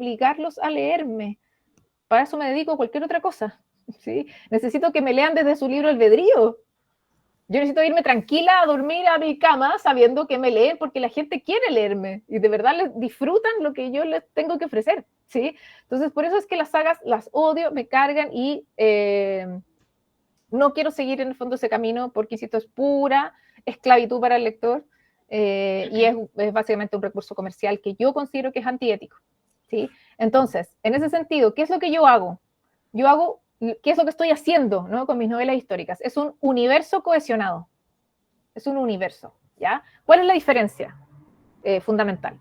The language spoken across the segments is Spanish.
obligarlos a leerme. Para eso me dedico a cualquier otra cosa, ¿sí? Necesito que me lean desde su libro albedrío. Yo necesito irme tranquila a dormir a mi cama sabiendo que me leen porque la gente quiere leerme y de verdad les disfrutan lo que yo les tengo que ofrecer, ¿sí? Entonces, por eso es que las sagas las odio, me cargan y no quiero seguir en el fondo ese camino porque, insisto, es pura esclavitud para el lector y es básicamente un recurso comercial que yo considero que es antiético, ¿sí? Entonces, en ese sentido, ¿qué es lo que yo hago? Yo hago, ¿qué es lo que estoy haciendo, ¿no? Con mis novelas históricas? Es un universo cohesionado. Es un universo, ¿ya? ¿Cuál es la diferencia fundamental?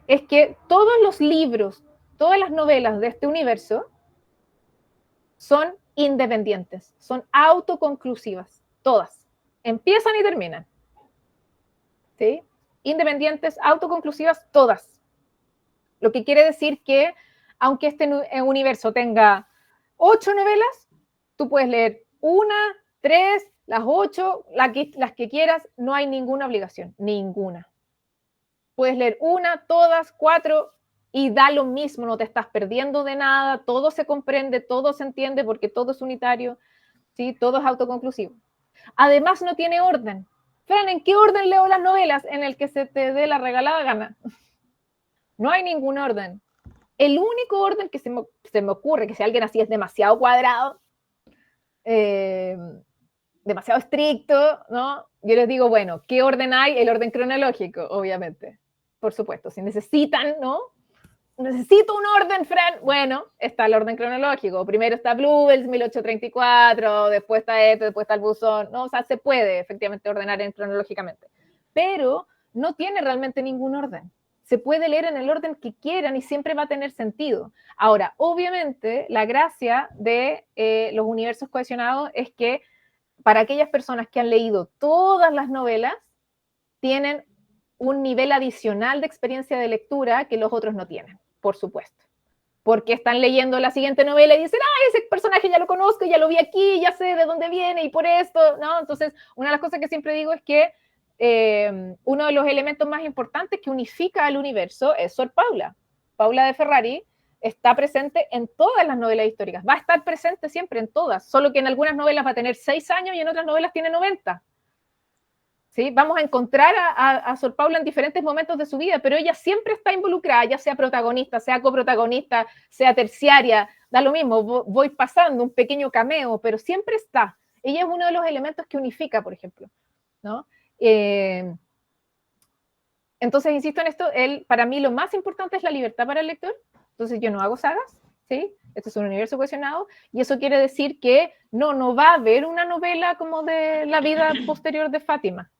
Es que todos los libros, todas las novelas de este universo son independientes, son autoconclusivas, todas. Empiezan y terminan. ¿Sí? Independientes, autoconclusivas, todas. Lo que quiere decir que, aunque este universo tenga 8 novelas, tú puedes leer 1, 3, las 8, las que quieras, no hay ninguna obligación, ninguna. Puedes leer 1, todas, 4, y da lo mismo, no te estás perdiendo de nada, todo se comprende, todo se entiende porque todo es unitario, ¿sí? Todo es autoconclusivo. Además, no tiene orden. Fran, ¿en qué orden leo las novelas? En el que se te dé la regalada gana. No hay ningún orden. El único orden que se me ocurre, que si alguien así es demasiado cuadrado, demasiado estricto, ¿no? Yo les digo, bueno, ¿qué orden hay? El orden cronológico, obviamente. Por supuesto, si necesitan, ¿no? Necesito un orden, Fran. Bueno, está el orden cronológico. Primero está Bluebells, 1834, después está esto, después está el buzón, ¿no? O sea, se puede efectivamente ordenar cronológicamente. Pero no tiene realmente ningún orden. Se puede leer en el orden que quieran y siempre va a tener sentido. Ahora, obviamente, la gracia de los universos cohesionados es que para aquellas personas que han leído todas las novelas, tienen un nivel adicional de experiencia de lectura que los otros no tienen, por supuesto. Porque están leyendo la siguiente novela y dicen, ah, ese personaje ya lo conozco, ya lo vi aquí, ya sé de dónde viene y por esto, ¿no? Entonces, una de las cosas que siempre digo es que uno de los elementos más importantes que unifica al universo es Sor Paula. Paula de Ferrari está presente en todas las novelas históricas, va a estar presente siempre en todas, solo que en algunas novelas va a tener 6 años y en otras novelas tiene 90. ¿Sí? Vamos a encontrar a Sor Paula en diferentes momentos de su vida, pero ella siempre está involucrada, ya sea protagonista, sea coprotagonista, sea terciaria, da lo mismo, voy pasando un pequeño cameo, pero siempre está. Ella es uno de los elementos que unifica, por ejemplo, ¿no? Entonces, insisto en esto, para mí lo más importante es la libertad para el lector, entonces yo no hago sagas, ¿sí? Esto es un universo cohesionado, y eso quiere decir que no va a haber una novela como de la vida posterior de Fátima.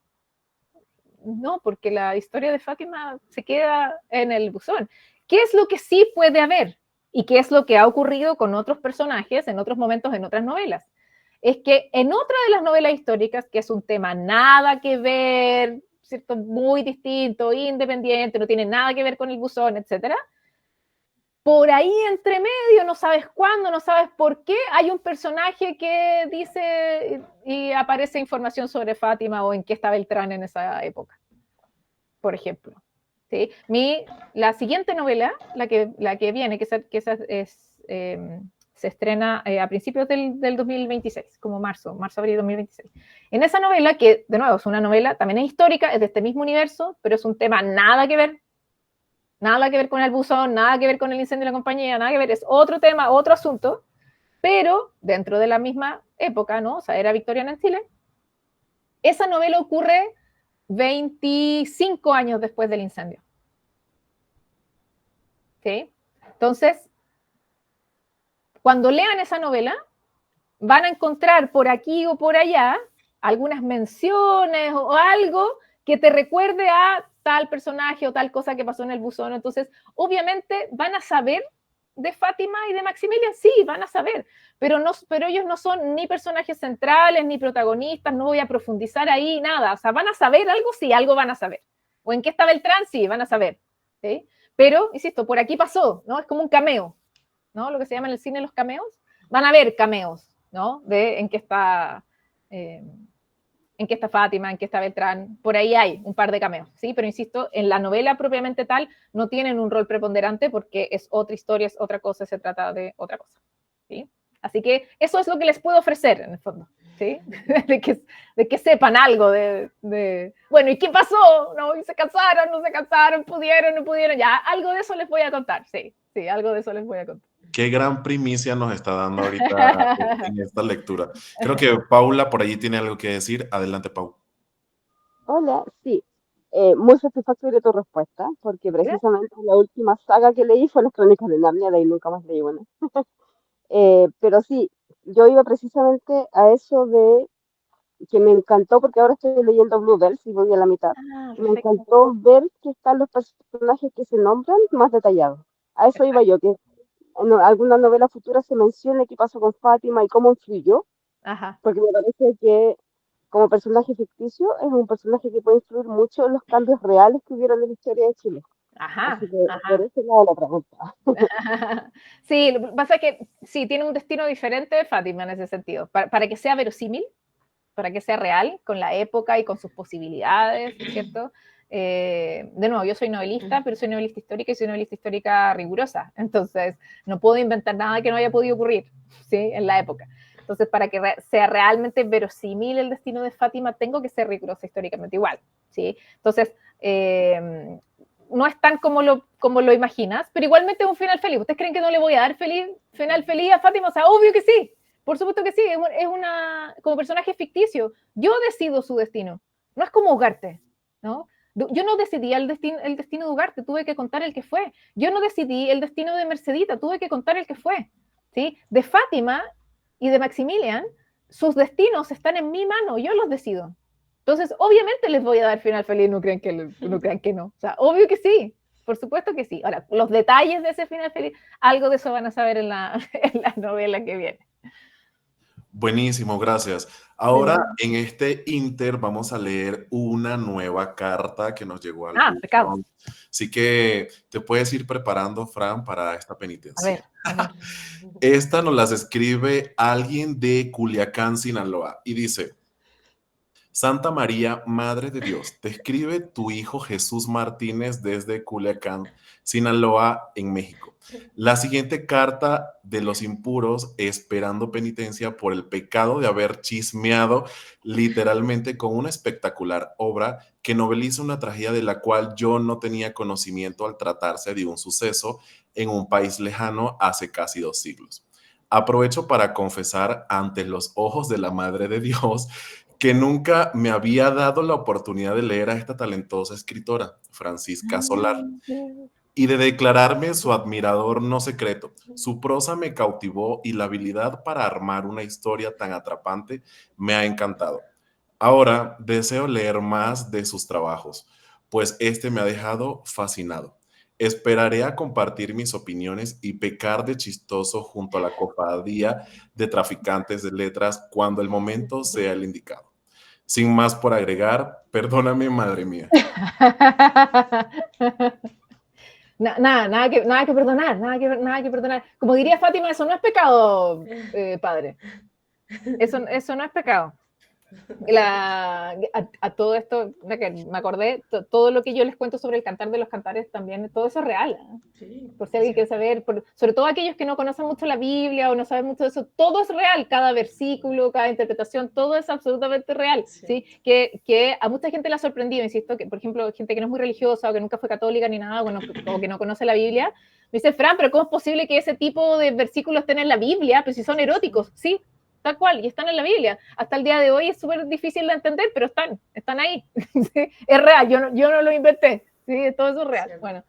No, porque la historia de Fátima se queda en el buzón. ¿Qué es lo que sí puede haber? ¿Y qué es lo que ha ocurrido con otros personajes en otros momentos, en otras novelas? Es que en otra de las novelas históricas, que es un tema nada que ver, ¿cierto? Muy distinto, independiente, no tiene nada que ver con el buzón, etcétera, por ahí entre medio, no sabes cuándo, no sabes por qué, hay un personaje que dice y aparece información sobre Fátima o en qué está Beltrán en esa época, por ejemplo. ¿Sí? La siguiente novela, la que viene, que se estrena a principios del 2026, como marzo, abril 2026. En esa novela, que de nuevo es una novela, también es histórica, es de este mismo universo, pero es un tema nada que ver con el buzón, nada que ver con el incendio de la compañía, nada que ver, es otro tema, otro asunto, pero dentro de la misma época, ¿no? O sea, era victoriana en Chile. Esa novela ocurre 25 años después del incendio. ¿Sí? Entonces, cuando lean esa novela, van a encontrar por aquí o por allá algunas menciones o algo que te recuerde a tal personaje o tal cosa que pasó en el buzón. Entonces, obviamente van a saber de Fátima y de Maximilian, sí, van a saber, pero ellos no son ni personajes centrales, ni protagonistas, no voy a profundizar ahí, nada. O sea, van a saber algo, sí, algo van a saber. O en qué estaba el trans, sí, van a saber. ¿Sí? Pero, insisto, por aquí pasó, ¿no? Es como un cameo, ¿no? Lo que se llama en el cine los cameos. Van a ver cameos, ¿no? De en qué está en qué está Fátima, en qué está Beltrán, por ahí hay un par de cameos, ¿sí? Pero insisto, en la novela propiamente tal no tienen un rol preponderante porque es otra historia, es otra cosa, se trata de otra cosa, ¿sí? Así que eso es lo que les puedo ofrecer, en el fondo, ¿sí? de que sepan algo bueno, ¿y qué pasó? ¿No? ¿Y se casaron, no se casaron, pudieron, no pudieron? Ya, algo de eso les voy a contar, sí, algo de eso les voy a contar. Qué gran primicia nos está dando ahorita en esta lectura. Creo que Paula por allí tiene algo que decir. Adelante, Pau. Hola, sí, muy satisfactoria tu respuesta, porque precisamente la última saga que leí fue Las Crónicas de Narnia, de ahí nunca más leí una. Pero sí, yo iba precisamente a eso de que me encantó, porque ahora estoy leyendo Bluebells y voy a la mitad. Ah, Me perfecto. encantó ver que están los personajes que se nombran más detallados. A eso iba yo, que en alguna novela futura se mencione qué pasó con Fátima y cómo influyó, Ajá. porque me parece que como personaje ficticio es un personaje que puede influir mucho en los cambios reales que hubieron en la historia de Chile. Ajá, Así que por ajá. ese lado la pregunta. Sí, lo que pasa es que sí, tiene un destino diferente de Fátima en ese sentido. Para que sea verosímil, para que sea real, con la época y con sus posibilidades, ¿cierto? De nuevo, yo soy novelista, pero soy novelista histórica y soy novelista histórica rigurosa. Entonces, no puedo inventar nada que no haya podido ocurrir, ¿sí? En la época. Entonces, para que sea realmente verosímil el destino de Fátima, tengo que ser rigurosa históricamente igual, ¿sí? Entonces, no es tan como lo imaginas, pero igualmente es un final feliz. ¿Ustedes creen que no le voy a dar final feliz a Fátima? O sea, obvio que sí. Por supuesto que sí, es una, como personaje ficticio. Yo decido su destino. No es como Ugarte, ¿no? Yo no decidí el destino de Ugarte, tuve que contar el que fue. Yo no decidí el destino de Mercedita, tuve que contar el que fue. ¿Sí? De Fátima y de Maximilian, sus destinos están en mi mano, yo los decido. Entonces, obviamente les voy a dar final feliz, no crean que no. O sea, obvio que sí, por supuesto que sí. Ahora, los detalles de ese final feliz, algo de eso van a saber en la, en la novela que viene. Buenísimo, gracias. Ahora, en este inter, vamos a leer una nueva carta que nos llegó al Pecado. buzón. Así que te puedes ir preparando, Fran, para esta A penitencia. ver, a ver. Esta nos las escribe alguien de Culiacán, Sinaloa, y dice: Santa María, Madre de Dios, te escribe tu hijo Jesús Martínez desde Culiacán, Sinaloa, en México. La siguiente carta de los impuros esperando penitencia por el pecado de haber chismeado literalmente con una espectacular obra que noveliza una tragedia de la cual yo no tenía conocimiento al tratarse de un suceso en un país lejano hace casi 2 siglos. Aprovecho para confesar ante los ojos de la Madre de Dios que nunca me había dado la oportunidad de leer a esta talentosa escritora, Francisca Solar, y de declararme su admirador no secreto. Su prosa me cautivó y la habilidad para armar una historia tan atrapante me ha encantado. Ahora deseo leer más de sus trabajos, pues este me ha dejado fascinado. Esperaré a compartir mis opiniones y pecar de chistoso junto a la cofradía de traficantes de letras cuando el momento sea el indicado. Sin más por agregar, perdóname, madre mía. Nada que perdonar, nada que perdonar. Como diría Fátima, eso no es pecado, padre. Eso no es pecado. A todo esto, que me acordé, todo lo que yo les cuento sobre el cantar de los cantares también, todo eso es real. Sí, Por si alguien quiere saber, sobre todo aquellos que no conocen mucho la Biblia o no saben mucho de eso, todo es real, cada versículo, cada interpretación, todo es absolutamente real, ¿sí? Que a mucha gente le ha sorprendido, insisto, que por ejemplo, gente que no es muy religiosa o que nunca fue católica ni nada, bueno, o que no conoce la Biblia, me dice, Fran, pero ¿cómo es posible que ese tipo de versículos estén en la Biblia? Pues si son eróticos, sí, tal cual, y están en la Biblia. Hasta el día de hoy es súper difícil de entender, pero están ahí. ¿Sí? Es real, yo no lo inventé, ¿sí? Todo eso es real. Cierto. Bueno,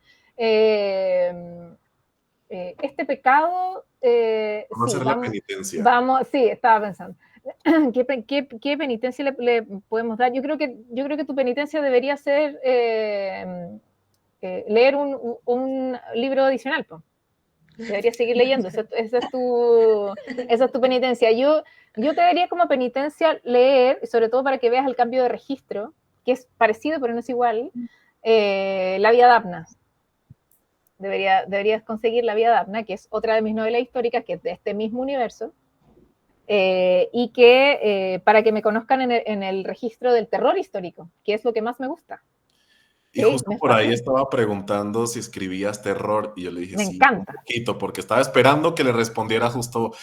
este pecado, Vamos a sí, hacer la penitencia. sí, estaba pensando. ¿Qué penitencia le podemos dar? Yo creo que tu penitencia debería ser leer un libro adicional, pues. Deberías seguir leyendo, esa es tu penitencia. Yo te daría como penitencia leer, sobre todo para que veas el cambio de registro, que es parecido pero no es igual, La vida de Abna. Deberías conseguir La vida de Abna, que es otra de mis novelas históricas, que es de este mismo universo, y que para que me conozcan en el registro del terror histórico, que es lo que más me gusta. Y Sí, justo me por ahí fascina. estaba preguntando si escribías terror y yo le dije, Me sí, un encanta. poquito, porque estaba esperando que le respondiera justo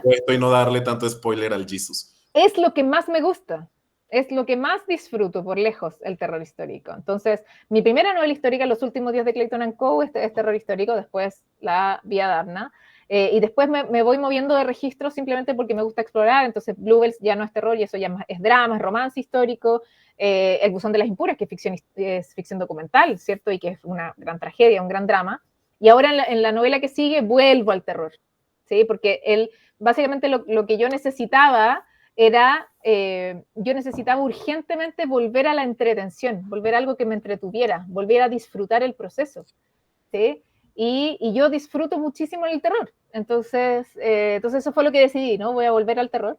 esto y no darle tanto spoiler al Jesus. Es lo que más me gusta, es lo que más disfruto por lejos, el terror histórico. Entonces, mi primera novela histórica, Los últimos días de Clayton and Co., es terror histórico, después La Vía Darna, y después me voy moviendo de registro simplemente porque me gusta explorar. Entonces, Bluebells ya no es terror y eso ya es drama, es romance histórico. El buzón de las impuras, que es ficción documental, ¿cierto? Y que es una gran tragedia, un gran drama. Y ahora en la novela que sigue vuelvo al terror, ¿sí? Porque básicamente lo que yo necesitaba era, yo necesitaba urgentemente volver a la entretención, volver a algo que me entretuviera, volver a disfrutar el proceso, ¿sí? Y yo disfruto muchísimo el terror. Entonces eso fue lo que decidí, ¿no? Voy a volver al terror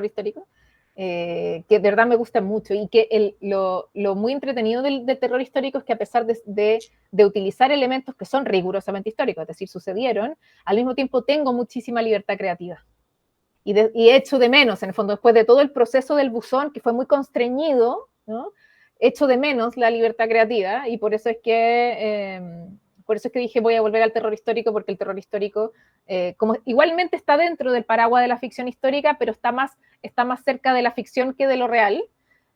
histórico, que de verdad me gusta mucho y que lo muy entretenido del terror histórico es que a pesar de utilizar elementos que son rigurosamente históricos, es decir, sucedieron, al mismo tiempo tengo muchísima libertad creativa. Y echo de menos, en el fondo, después de todo el proceso del buzón, que fue muy constreñido, ¿no? Echo de menos la libertad creativa y por eso es que dije voy a volver al terror histórico, porque el terror histórico, como igualmente está dentro del paraguas de la ficción histórica, pero está más cerca de la ficción que de lo real,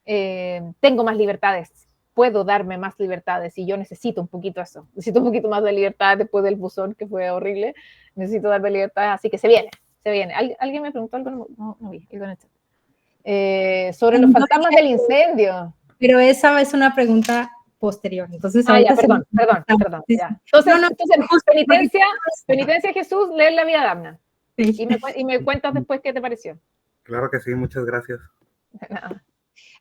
tengo más libertades, puedo darme más libertades y yo necesito un poquito eso, necesito un poquito más de libertad después del buzón, que fue horrible, necesito darme libertad, así que se viene. ¿Alguien me preguntó algo? No vi, algo en el chat. Sobre los fantasmas del incendio. Pero esa es una pregunta posterior. Entonces, ya, ahorita perdón, ya. Entonces, penitencia Jesús, leer La Vía Darna. Sí. Y me cuentas después qué te pareció. Claro que sí, muchas gracias. De nada.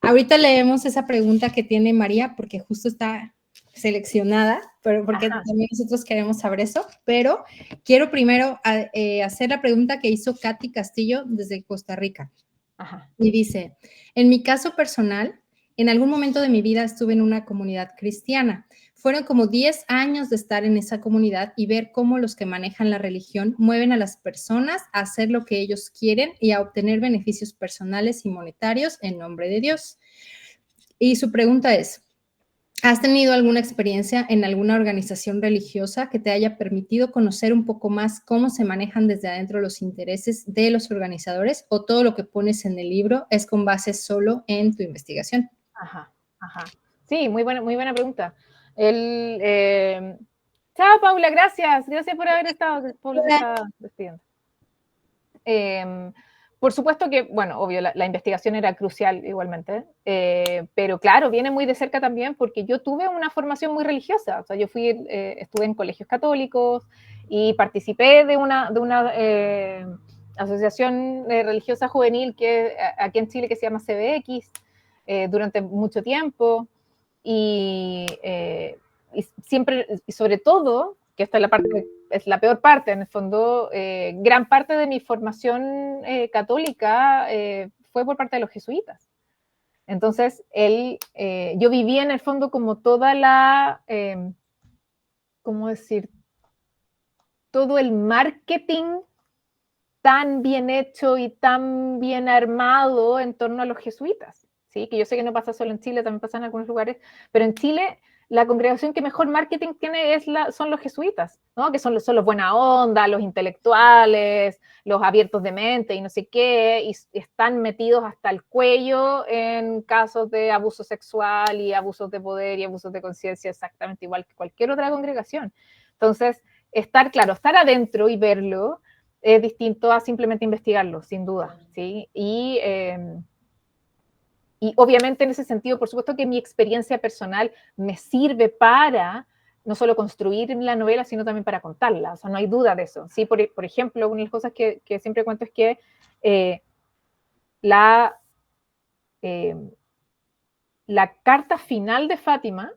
Ahorita leemos esa pregunta que tiene María, porque justo está seleccionada, pero porque también nosotros queremos saber eso, pero quiero primero hacer la pregunta que hizo Katy Castillo desde Costa Rica. Ajá. Y dice, en mi caso personal, en algún momento de mi vida estuve en una comunidad cristiana. Fueron como 10 años de estar en esa comunidad y ver cómo los que manejan la religión mueven a las personas a hacer lo que ellos quieren y a obtener beneficios personales y monetarios en nombre de Dios. Y su pregunta es, ¿has tenido alguna experiencia en alguna organización religiosa que te haya permitido conocer un poco más cómo se manejan desde adentro los intereses de los organizadores, o todo lo que pones en el libro es con base solo en tu investigación? Ajá. Sí, muy buena pregunta. Chao, Paula, gracias por haber estado. Paula se está despidiendo. Por supuesto que, bueno, obvio, la investigación era crucial igualmente, pero claro, viene muy de cerca también porque yo tuve una formación muy religiosa. O sea, yo estuve en colegios católicos y participé de una asociación religiosa juvenil aquí en Chile que se llama CBX durante mucho tiempo, y siempre, y sobre todo, que esta es la peor parte, en el fondo, gran parte de mi formación católica fue por parte de los jesuitas. Entonces, yo vivía en el fondo como toda ¿cómo decir? Todo el marketing tan bien hecho y tan bien armado en torno a los jesuitas, ¿sí? Que yo sé que no pasa solo en Chile, también pasa en algunos lugares, pero en Chile la congregación que mejor marketing tiene son los jesuitas, ¿no? Que son los buena onda, los intelectuales, los abiertos de mente y no sé qué, y están metidos hasta el cuello en casos de abuso sexual y abusos de poder y abusos de conciencia, exactamente igual que cualquier otra congregación. Entonces, estar adentro y verlo es distinto a simplemente investigarlo, sin duda, ¿sí? Y obviamente en ese sentido, por supuesto que mi experiencia personal me sirve para no solo construir la novela, sino también para contarla, o sea, no hay duda de eso, ¿sí? Por ejemplo, una de las cosas que siempre cuento es que la carta final de Fátima,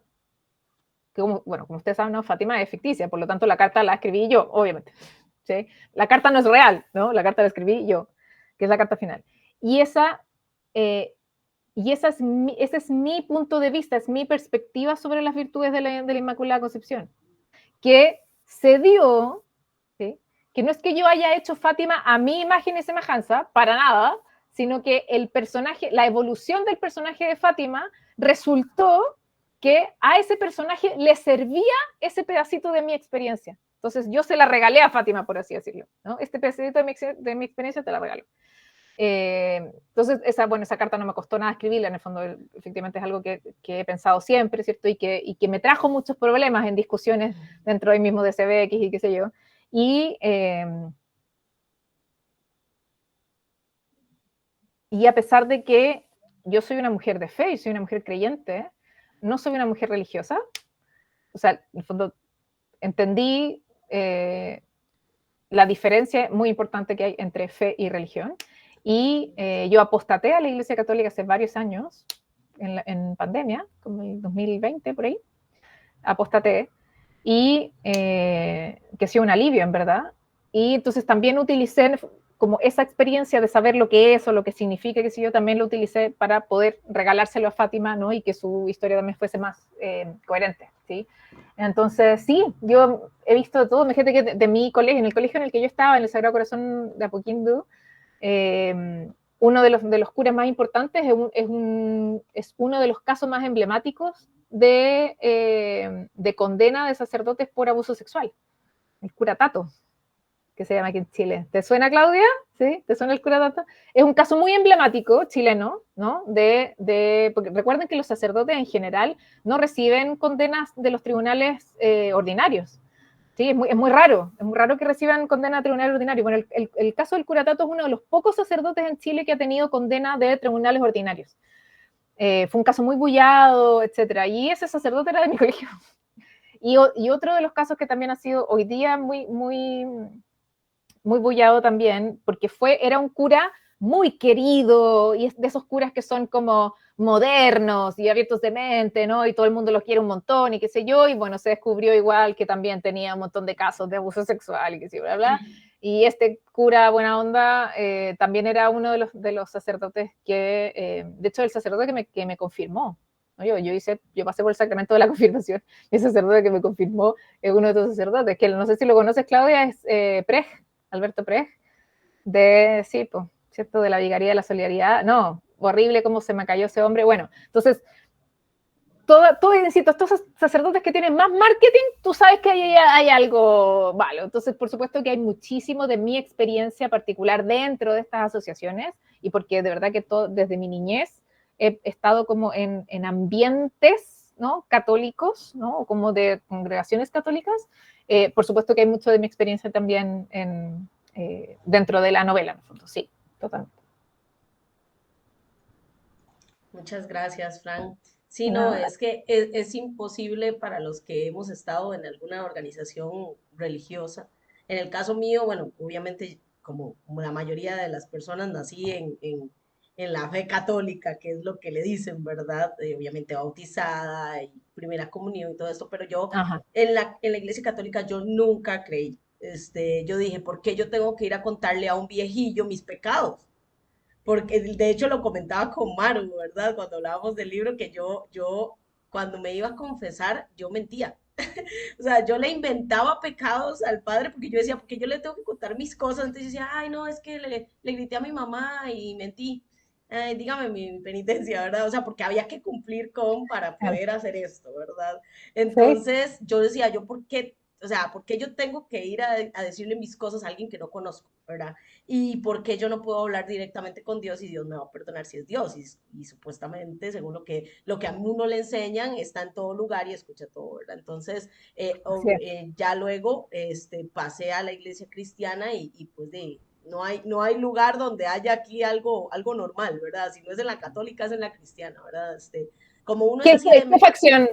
que como ustedes saben, no, Fátima es ficticia, por lo tanto la carta la escribí yo, obviamente, ¿sí? La carta no es real, ¿no? La carta la escribí yo, que es la carta final. Y ese es mi punto de vista, es mi perspectiva sobre las virtudes de la Inmaculada Concepción, que se dio, ¿sí? que no es que yo haya hecho Fátima a mi imagen y semejanza, para nada, sino que el personaje, la evolución del personaje de Fátima resultó que a ese personaje le servía ese pedacito de mi experiencia. Entonces yo se la regalé a Fátima, por así decirlo, ¿no? Este pedacito de mi experiencia te la regalo. Entonces, esa carta no me costó nada escribirla, en el fondo efectivamente es algo que he pensado siempre, ¿cierto? Y que me trajo muchos problemas en discusiones dentro del mismo de CBX y qué sé yo. Y a pesar de que yo soy una mujer de fe y soy una mujer creyente, no soy una mujer religiosa. O sea, en el fondo entendí la diferencia muy importante que hay entre fe y religión. Y yo apostaté a la Iglesia Católica hace varios años, en pandemia, como el 2020, por ahí. Apostaté. Y que ha sido un alivio, en verdad. Y entonces también utilicé como esa experiencia de saber lo que es o lo que significa, que si yo también lo utilicé para poder regalárselo a Fátima, ¿no? Y que su historia también fuese más coherente, ¿sí? Entonces, sí, yo he visto todo, fíjate que de mi colegio, en el colegio en el que yo estaba, en el Sagrado Corazón de Apoquindo, uno de los curas más importantes es uno de los casos más emblemáticos de condena de sacerdotes por abuso sexual, el cura Tato, que se llama aquí en Chile. ¿Te suena, Claudia? ¿Sí? ¿Te suena el cura Tato? Es un caso muy emblemático chileno, ¿no? Porque recuerden que los sacerdotes en general no reciben condenas de los tribunales ordinarios. Sí, es muy raro que reciban condena de tribunal ordinario. Bueno, el caso del cura Tato es uno de los pocos sacerdotes en Chile que ha tenido condena de tribunales ordinarios. Fue un caso muy bullado, etcétera. Y ese sacerdote era de mi colegio. Y otro de los casos que también ha sido hoy día muy bullado también, porque era un cura muy querido, y es de esos curas que son como modernos y abiertos de mente, ¿no? Y todo el mundo los quiere un montón y qué sé yo, y bueno, se descubrió igual que también tenía un montón de casos de abuso sexual y qué sé yo, bla, bla. Y este cura buena onda también era uno de los sacerdotes de hecho, el sacerdote que me confirmó, ¿no? Yo pasé por el sacramento de la confirmación, y el sacerdote que me confirmó es uno de estos sacerdotes, que no sé si lo conoces, Claudia, es Prej, Alberto Prej, ¿cierto? De la Vicaría de la Solidaridad. No, horrible cómo se me cayó ese hombre. Bueno, entonces, insisto, estos sacerdotes que tienen más marketing, tú sabes que hay algo malo. Entonces, por supuesto que hay muchísimo de mi experiencia particular dentro de estas asociaciones, y porque de verdad que desde mi niñez he estado como en ambientes, ¿no? Católicos, ¿no? Como de congregaciones católicas. Por supuesto que hay mucho de mi experiencia también dentro de la novela, en el fondo, sí, totalmente. Muchas gracias, Fran. Sí, no, Nada. es que es imposible para los que hemos estado en alguna organización religiosa. En el caso mío, bueno, obviamente, como la mayoría de las personas, nací en la fe católica, que es lo que le dicen, ¿verdad? Obviamente bautizada y primera comunión y todo esto, pero yo Ajá. en la iglesia católica yo nunca creí. Yo dije, ¿por qué yo tengo que ir a contarle a un viejillo mis pecados? Porque de hecho lo comentaba con Maru, ¿verdad? Cuando hablábamos del libro, que yo cuando me iba a confesar, yo mentía. O sea, yo le inventaba pecados al padre porque yo decía, porque yo le tengo que contar mis cosas. Entonces yo decía, ay, no, es que le grité a mi mamá y mentí. Ay, dígame mi penitencia, ¿verdad? O sea, porque había que cumplir con para Claro. poder hacer esto, ¿verdad? Sí, Entonces yo decía, yo, ¿por qué? O sea, ¿por qué yo tengo que ir a decirle mis cosas a alguien que no conozco, ¿verdad? Y por qué yo no puedo hablar directamente con Dios y Dios me va a perdonar si es Dios. Y supuestamente, según lo que a uno le enseñan, está en todo lugar y escucha todo, ¿verdad? Entonces, así es. ya luego pasé a la iglesia cristiana y pues no hay lugar donde haya aquí algo normal, ¿verdad? Si no es en la católica, es en la cristiana, ¿verdad? Como uno es así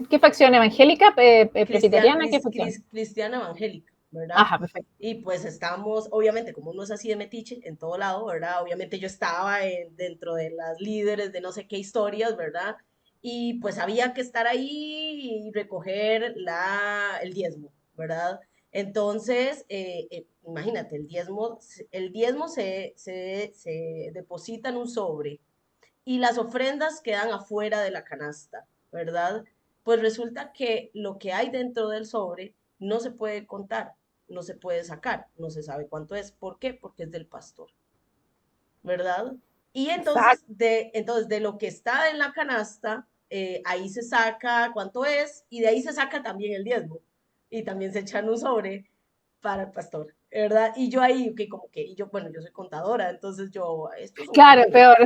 ¿Qué facción evangélica? ¿Presbiteriana? ¿Qué facción? cristiana evangélica, ¿verdad? Ajá, perfecto. Y pues estamos, obviamente, como uno es así de metiche en todo lado, ¿verdad? Obviamente yo estaba dentro de las líderes de no sé qué historias, ¿verdad? Y pues había que estar ahí y recoger el diezmo, ¿verdad? Entonces, imagínate, el diezmo se deposita en un sobre y las ofrendas quedan afuera de la canasta, ¿verdad? Pues resulta que lo que hay dentro del sobre no se puede contar. no se puede sacar, no se sabe cuánto es. ¿Por qué? Porque es del pastor, ¿verdad? Y entonces Exacto. entonces de lo que está en la canasta, ahí se saca cuánto es, y de ahí se saca también el diezmo, y también se echan un sobre para el pastor, ¿verdad? Y yo ahí, que como que, y yo, bueno, yo soy contadora, entonces yo, Claro, peor.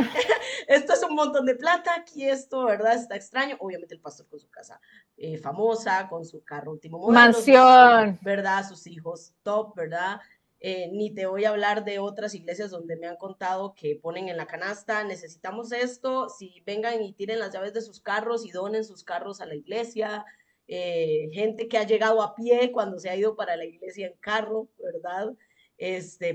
esto es un montón de plata, aquí esto, ¿verdad? Está extraño. Obviamente el pastor con su casa famosa, con su carro último modelo, Mansión. ¿verdad? Sus hijos top, ¿verdad? Ni te voy a hablar de otras iglesias donde me han contado que ponen en la canasta, necesitamos esto, si vengan y tiren las llaves de sus carros y donen sus carros a la iglesia, gente que ha llegado a pie cuando se ha ido para la iglesia en carro, ¿verdad?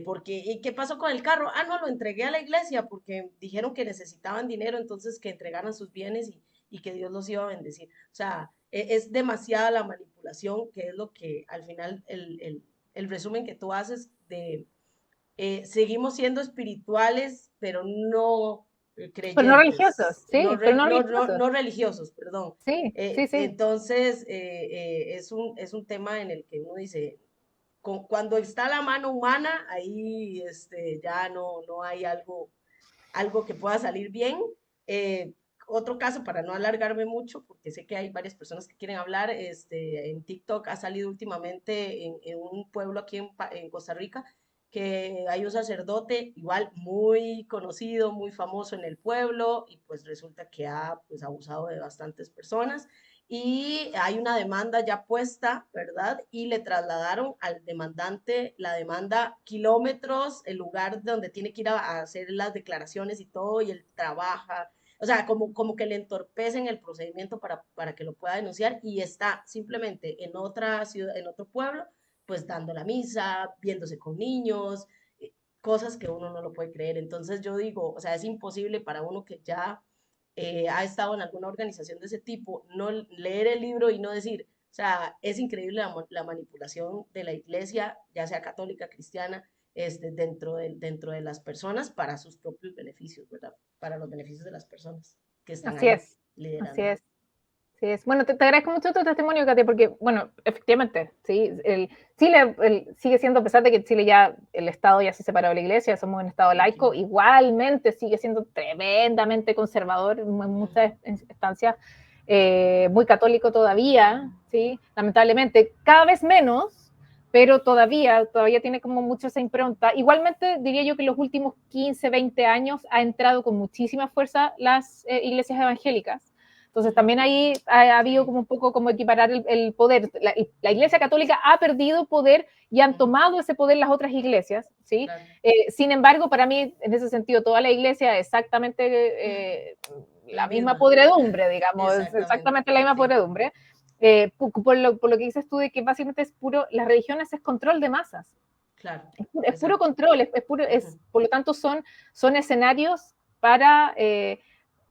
Porque, ¿y qué pasó con el carro? Ah, no, lo entregué a la iglesia porque dijeron que necesitaban dinero, entonces que entregaran sus bienes y que Dios los iba a bendecir. O sea, es demasiada la manipulación, que es lo que al final el resumen que tú haces de seguimos siendo espirituales, pero no Pero no religiosos, creyentes, sí, pero no religiosos. no religiosos, perdón. Sí, sí, sí. Entonces, es un tema en el que uno dice, cuando está la mano humana, ahí ya no hay algo que pueda salir bien. Eh, Otro caso, para no alargarme mucho, porque sé que hay varias personas que quieren hablar, en TikTok ha salido últimamente en un pueblo aquí en Costa Rica, que hay un sacerdote igual muy conocido, muy famoso en el pueblo, y pues resulta que ha pues abusado de bastantes personas y hay una demanda ya puesta, ¿verdad? Y le trasladaron al demandante la demanda kilómetros, el lugar donde tiene que ir a hacer las declaraciones y todo, y él trabaja, o sea, como que le entorpecen el procedimiento para que lo pueda denunciar, y está simplemente en otra ciudad, en otro pueblo, pues dando la misa, viéndose con niños, cosas que uno no lo puede creer. Entonces yo digo, o sea, es imposible para uno que ya ha estado en alguna organización de ese tipo, no leer el libro y no decir, o sea, es increíble la manipulación de la iglesia, ya sea católica, cristiana, dentro de las personas para sus propios beneficios, ¿verdad? Para los beneficios de las personas que están Así ahí es, así liderando. es. Sí es. Bueno, te agradezco mucho tu testimonio, Katia, porque, bueno, efectivamente, sí, Chile sigue siendo, a pesar de que Chile ya, el Estado ya se separó de la Iglesia, somos un Estado laico, igualmente sigue siendo tremendamente conservador en muchas instancias, muy católico todavía, sí, lamentablemente, cada vez menos, pero todavía tiene como mucho esa impronta. Igualmente, diría yo que en los últimos 15, 20 años ha entrado con muchísima fuerza las iglesias evangélicas. Entonces también ahí ha habido como un poco como equiparar el poder. La Iglesia Católica ha perdido poder y han tomado ese poder las otras iglesias, ¿sí? Claro. Sin embargo, para mí, en ese sentido, toda la iglesia es exactamente la misma podredumbre, digamos, es exactamente la misma sí. podredumbre. Por lo que dices tú de que básicamente es puro, las religiones es control de masas. Claro. Es puro control, por lo tanto son escenarios para...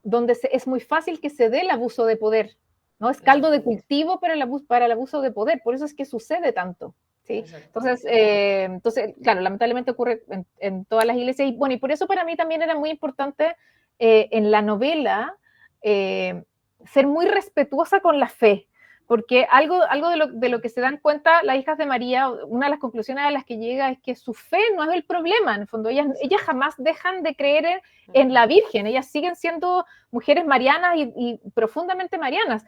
donde es muy fácil que se dé el abuso de poder, ¿no? Es caldo de cultivo para el abuso de poder, por eso es que sucede tanto, ¿sí? Entonces, claro, lamentablemente ocurre en todas las iglesias, y bueno, y por eso para mí también era muy importante en la novela ser muy respetuosa con la fe, porque algo de lo que se dan cuenta las hijas de María, una de las conclusiones a las que llega es que su fe no es el problema, en el fondo, ellas jamás dejan de creer en la Virgen, ellas siguen siendo mujeres marianas y profundamente marianas.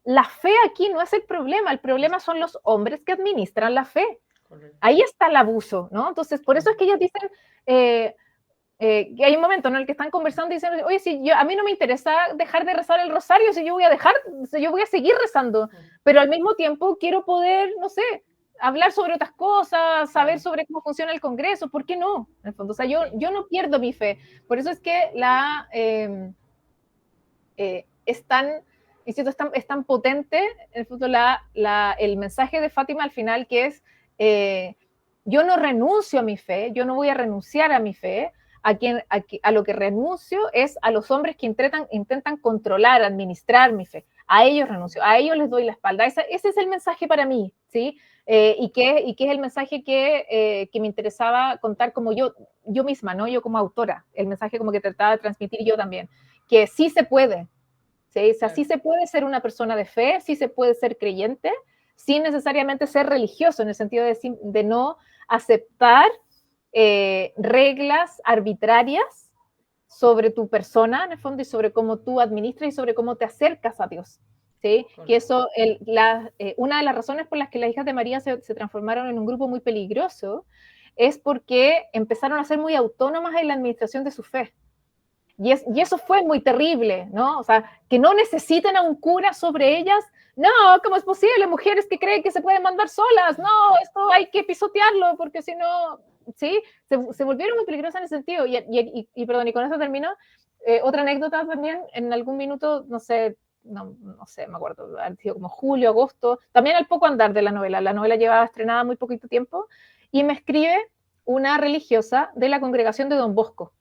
La fe aquí no es el problema son los hombres que administran la fe. Correcto. Ahí está el abuso, ¿no? Entonces, por eso es que ellas dicen... que hay un momento en el que están conversando y dicen, oye, si a mí no me interesa dejar de rezar el rosario, si yo voy a seguir rezando, pero al mismo tiempo quiero poder, no sé, hablar sobre otras cosas, saber sobre cómo funciona el Congreso, ¿por qué no? En el fondo, o sea, yo no pierdo mi fe. Por eso es que es tan potente, en el fondo, el mensaje de Fátima al final, que es, yo no renuncio a mi fe, yo no voy a renunciar a mi fe, a lo que renuncio es a los hombres que intentan controlar, administrar mi fe. A ellos renuncio, a ellos les doy la espalda. Ese es el mensaje para mí, ¿sí? Y que es el mensaje que me interesaba contar como yo misma, ¿no? Yo como autora, el mensaje como que trataba de transmitir yo también, que sí se puede, ¿sí? O sea, sí se puede ser una persona de fe, sí se puede ser creyente, sin necesariamente ser religioso, en el sentido de no aceptar reglas arbitrarias sobre tu persona, en el fondo, y sobre cómo tú administras y sobre cómo te acercas a Dios. ¿Sí? Que eso, una de las razones por las que las hijas de María se transformaron en un grupo muy peligroso es porque empezaron a ser muy autónomas en la administración de su fe. Y eso fue muy terrible, ¿no? O sea, que no necesiten a un cura sobre ellas. No, ¿cómo es posible? Mujeres que creen que se pueden mandar solas. No, esto hay que pisotearlo porque si no, ¿sí? Se volvieron muy peligrosas en ese sentido. Perdón, y con eso termino. Otra anécdota también, en algún minuto, no sé, me acuerdo, ha sido como julio, agosto, también al poco andar de la novela llevaba estrenada muy poquito tiempo, y me escribe una religiosa de la congregación de Don Bosco,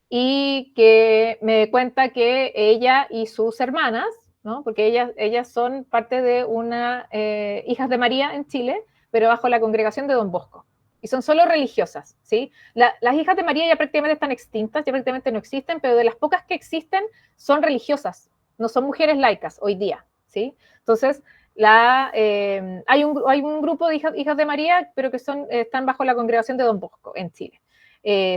y que me cuenta que ella y sus hermanas, ¿no? Porque ellas son parte de una hijas de María en Chile, pero bajo la congregación de Don Bosco, y son solo religiosas, ¿sí? Las hijas de María ya prácticamente están extintas, ya prácticamente no existen, pero de las pocas que existen son religiosas, no son mujeres laicas hoy día, ¿sí? Entonces, hay un grupo de hijas de María, pero que están bajo la congregación de Don Bosco en Chile.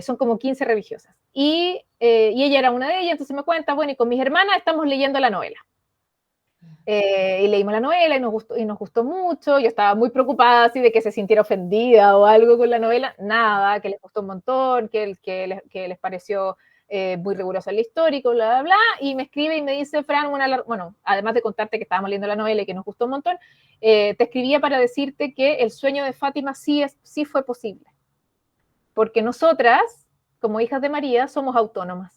Son como 15 religiosas. Y ella era una de ellas, entonces me cuenta, bueno, y con mis hermanas estamos leyendo la novela. Y leímos la novela y nos gustó mucho. Yo estaba muy preocupada así de que se sintiera ofendida o algo con la novela. Nada, que les gustó un montón, que les pareció muy riguroso el histórico, bla, bla, bla. Y me escribe y me dice, Fran, bueno, además de contarte que estábamos leyendo la novela y que nos gustó un montón, te escribía para decirte que el sueño de Fátima sí fue posible. Porque nosotras, como hijas de María, somos autónomas.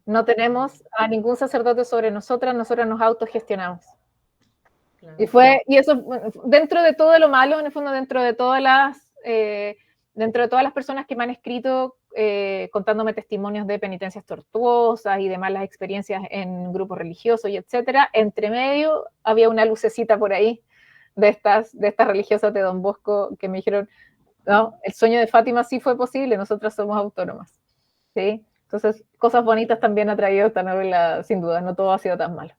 No tenemos a ningún sacerdote sobre nosotras nos autogestionamos. Claro. Y eso, dentro de todo lo malo, en el fondo, dentro de todas las personas que me han escrito contándome testimonios de penitencias tortuosas y de malas experiencias en grupos religiosos y etcétera, entre medio había una lucecita por ahí de estas religiosas de Don Bosco que me dijeron, no, el sueño de Fátima sí fue posible, nosotras somos autónomas, ¿sí? Entonces, cosas bonitas también ha traído esta novela, sin duda, no todo ha sido tan malo.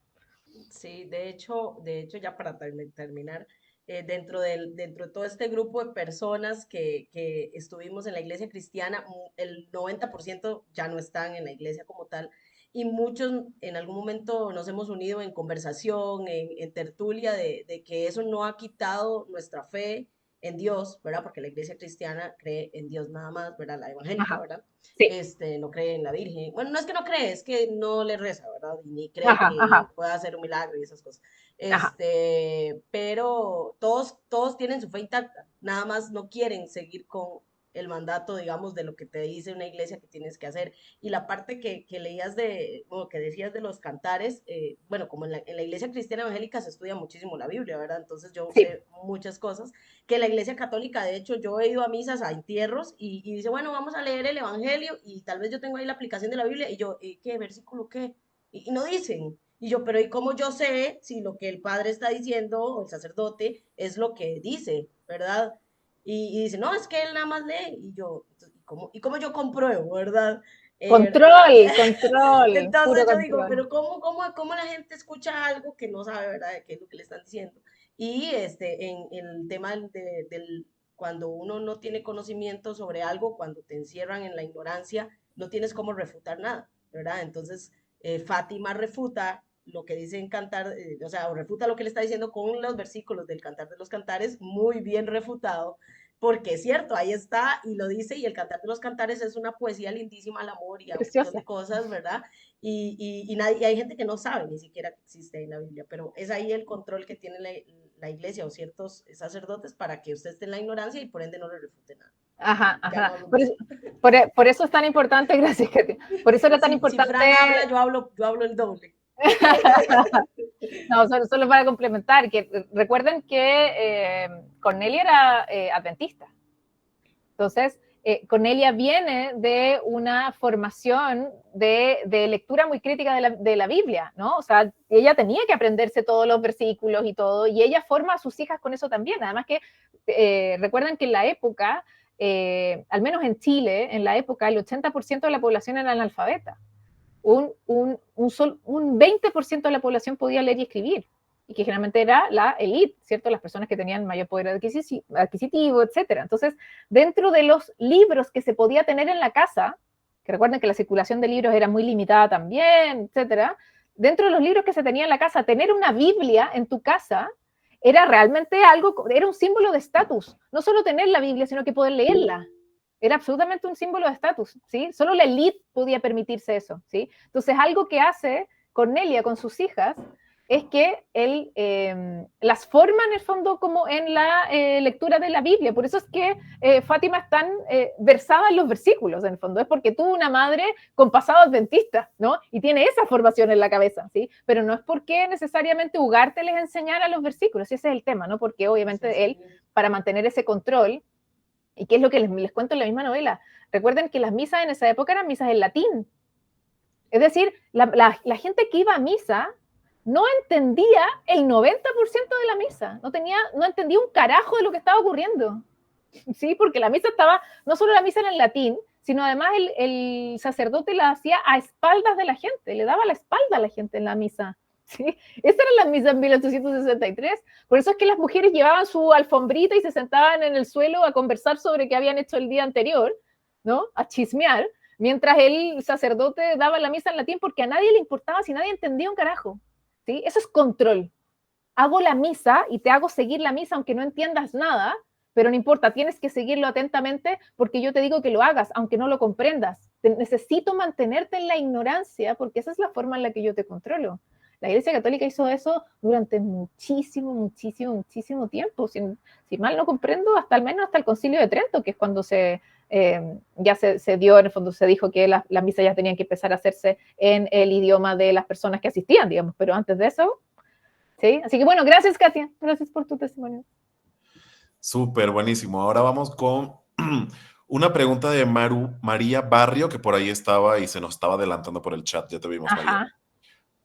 Sí, de hecho ya para terminar, dentro de todo este grupo de personas que estuvimos en la iglesia cristiana, el 90% ya no están en la iglesia como tal, y muchos en algún momento nos hemos unido en conversación, en tertulia, de que eso no ha quitado nuestra fe en Dios, ¿verdad? Porque la iglesia cristiana cree en Dios nada más, ¿verdad? La evangélica, ¿verdad? Sí. No cree en la Virgen. Bueno, no es que no cree, es que no le reza, ¿verdad? Y ni cree que pueda hacer un milagro y esas cosas. Pero todos tienen su fe intacta, nada más no quieren seguir con el mandato, digamos, de lo que te dice una iglesia que tienes que hacer. Y la parte que leías que decías de los cantares, bueno, como en la iglesia cristiana evangélica se estudia muchísimo la Biblia, ¿verdad? Entonces yo sé muchas cosas, que la iglesia católica, de hecho, yo he ido a misas, a entierros, y dice, bueno, vamos a leer el evangelio, y tal vez yo tengo ahí la aplicación de la Biblia, y yo, ¿qué versículo qué? Y no dicen. Y yo, pero ¿y cómo yo sé si lo que el padre está diciendo, o el sacerdote, es lo que dice, ¿verdad? Y dice, no, es que él nada más lee. Y yo, ¿y cómo yo compruebo, verdad? Control. Entonces yo digo, pero ¿cómo la gente escucha algo que no sabe, ¿verdad? ¿Qué es lo que le están diciendo? Y en el tema del cuando uno no tiene conocimiento sobre algo, cuando te encierran en la ignorancia, no tienes cómo refutar nada, ¿verdad? Entonces, Fátima refuta lo que dice en Cantar, o sea, refuta lo que le está diciendo con los versículos del Cantar de los Cantares, muy bien refutado, porque es cierto, ahí está, y lo dice, y el Cantar de los Cantares es una poesía lindísima al amor y a un montón de cosas, ¿verdad? Y hay gente que no sabe ni siquiera que existe en la Biblia, pero es ahí el control que tiene la iglesia o ciertos sacerdotes para que usted esté en la ignorancia y por ende no le refute nada. Ajá. Por eso es tan importante, gracias, Katia. Por eso era tan importante. Si Fran habla, yo hablo el doble. No, solo para complementar, que recuerden que Cornelia era adventista. Entonces, Cornelia viene de una formación de lectura muy crítica de la Biblia, ¿no? O sea, ella tenía que aprenderse todos los versículos y todo, y ella forma a sus hijas con eso también. Además que recuerden que en la época, al menos en Chile, en la época, el 80% de la población era analfabeta. Un 20% de la población podía leer y escribir. y que generalmente era la élite, ¿cierto? Las personas que tenían mayor poder adquisitivo, etcétera. Entonces, dentro de los libros que se podía tener en la casa, que recuerden que la circulación de libros era muy limitada también, etcétera, dentro de los libros que se tenía en la casa, tener una Biblia en tu casa era realmente algo, era un símbolo de estatus. No solo tener la Biblia, sino que poder leerla. Era absolutamente un símbolo de estatus, ¿sí? Solo la élite podía permitirse eso, ¿sí? Entonces, algo que hace Cornelia con sus hijas es que él las forma en el fondo como en la lectura de la Biblia. Por eso es que Fátima es tan versada en los versículos, en el fondo. Es porque tuvo una madre con pasado adventista, ¿no? Y tiene esa formación en la cabeza, ¿sí? Pero no es porque necesariamente Ugarte les enseñara los versículos, ese es el tema, ¿no? Porque obviamente él, para mantener ese control, y qué es lo que les cuento en la misma novela, recuerden que las misas en esa época eran misas en latín. Es decir, la gente que iba a misa no entendía el 90% de la misa, no entendía un carajo de lo que estaba ocurriendo, ¿sí? Porque la misa estaba, no solo la misa era en latín, sino además el sacerdote la hacía a espaldas de la gente, le daba la espalda a la gente en la misa, ¿sí? Esa era la misa en 1863, por eso es que las mujeres llevaban su alfombrita y se sentaban en el suelo a conversar sobre qué habían hecho el día anterior, ¿no? A chismear, mientras el sacerdote daba la misa en latín, porque a nadie le importaba si nadie entendía un carajo. ¿Sí? Eso es control. Hago la misa y te hago seguir la misa aunque no entiendas nada, pero no importa, tienes que seguirlo atentamente porque yo te digo que lo hagas, aunque no lo comprendas. Necesito mantenerte en la ignorancia porque esa es la forma en la que yo te controlo. La Iglesia Católica hizo eso durante muchísimo tiempo. Si mal no comprendo, hasta al menos hasta el Concilio de Trento, que es cuando ya se dio, en el fondo se dijo que las misas ya tenían que empezar a hacerse en el idioma de las personas que asistían, digamos, pero antes de eso, ¿sí? Así que bueno, gracias Katia, gracias por tu testimonio. Súper, buenísimo. Ahora vamos con una pregunta de María Barrio, que por ahí estaba y se nos estaba adelantando por el chat, ya te vimos, María. Ajá.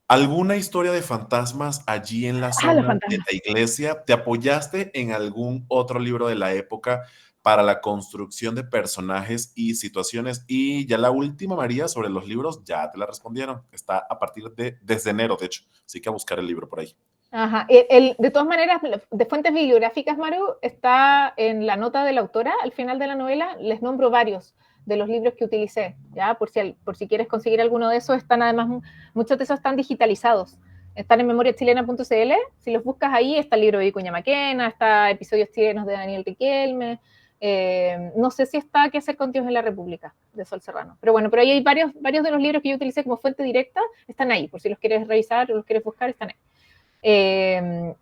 ¿Alguna historia de fantasmas allí en la los zona de fantasmas. la iglesia? ¿Te apoyaste en algún otro libro de la época para la construcción de personajes y situaciones? Y ya la última, María, sobre los libros, ya te la respondieron. Está a partir desde enero, de hecho. Así que a buscar el libro por ahí. Ajá. De todas maneras, de fuentes bibliográficas, Maru, está en la nota de la autora, al final de la novela, les nombro varios de los libros que utilicé, ¿ya? Por si quieres conseguir alguno de esos, están además, muchos de esos están digitalizados. Están en memoriachilena.cl, si los buscas ahí, está el libro de Vicuña Maquena, está Episodios chilenos de Daniel Riquelme, no sé si está ¿Qué hacer con Dios en la República? De Sol Serrano. Pero bueno, pero ahí hay varios de los libros que yo utilicé como fuente directa, están ahí, por si los quieres revisar o los quieres buscar, están ahí.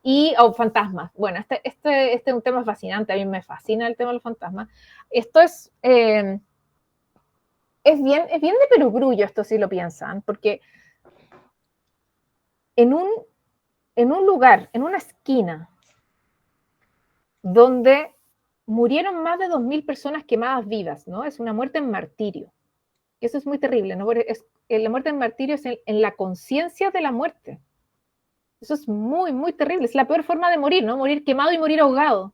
Y fantasmas. Bueno, este es un tema fascinante, a mí me fascina el tema de los fantasmas. Esto es bien de perogrullo, esto si lo piensan, porque en un lugar, en una esquina, donde murieron más de 2.000 personas quemadas vivas, ¿no? Es una muerte en martirio. Y eso es muy terrible, ¿no? La muerte en martirio es en la conciencia de la muerte. Eso es muy terrible. Es la peor forma de morir, ¿no? Morir quemado y morir ahogado.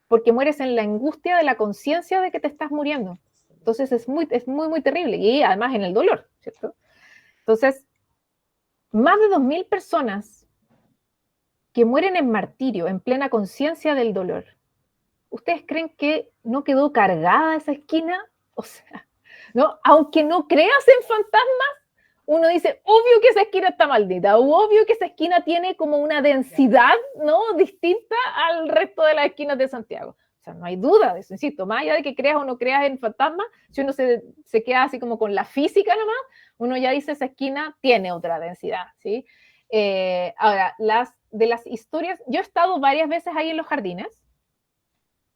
Porque mueres en la angustia de la conciencia de que te estás muriendo. Entonces es muy terrible. Y además en el dolor, ¿cierto? Entonces, más de 2.000 personas que mueren en martirio, en plena conciencia del dolor. ¿Ustedes creen que no quedó cargada esa esquina? O sea, ¿no? Aunque no creas en fantasmas, uno dice, obvio que esa esquina está maldita, obvio que esa esquina tiene como una densidad, ¿no? Distinta al resto de las esquinas de Santiago. O sea, no hay duda de eso, insisto, más allá de que creas o no creas en fantasmas, si uno se queda así como con la física nomás, uno ya dice, esa esquina tiene otra densidad, ¿sí? Ahora, de las historias, yo he estado varias veces ahí en los jardines.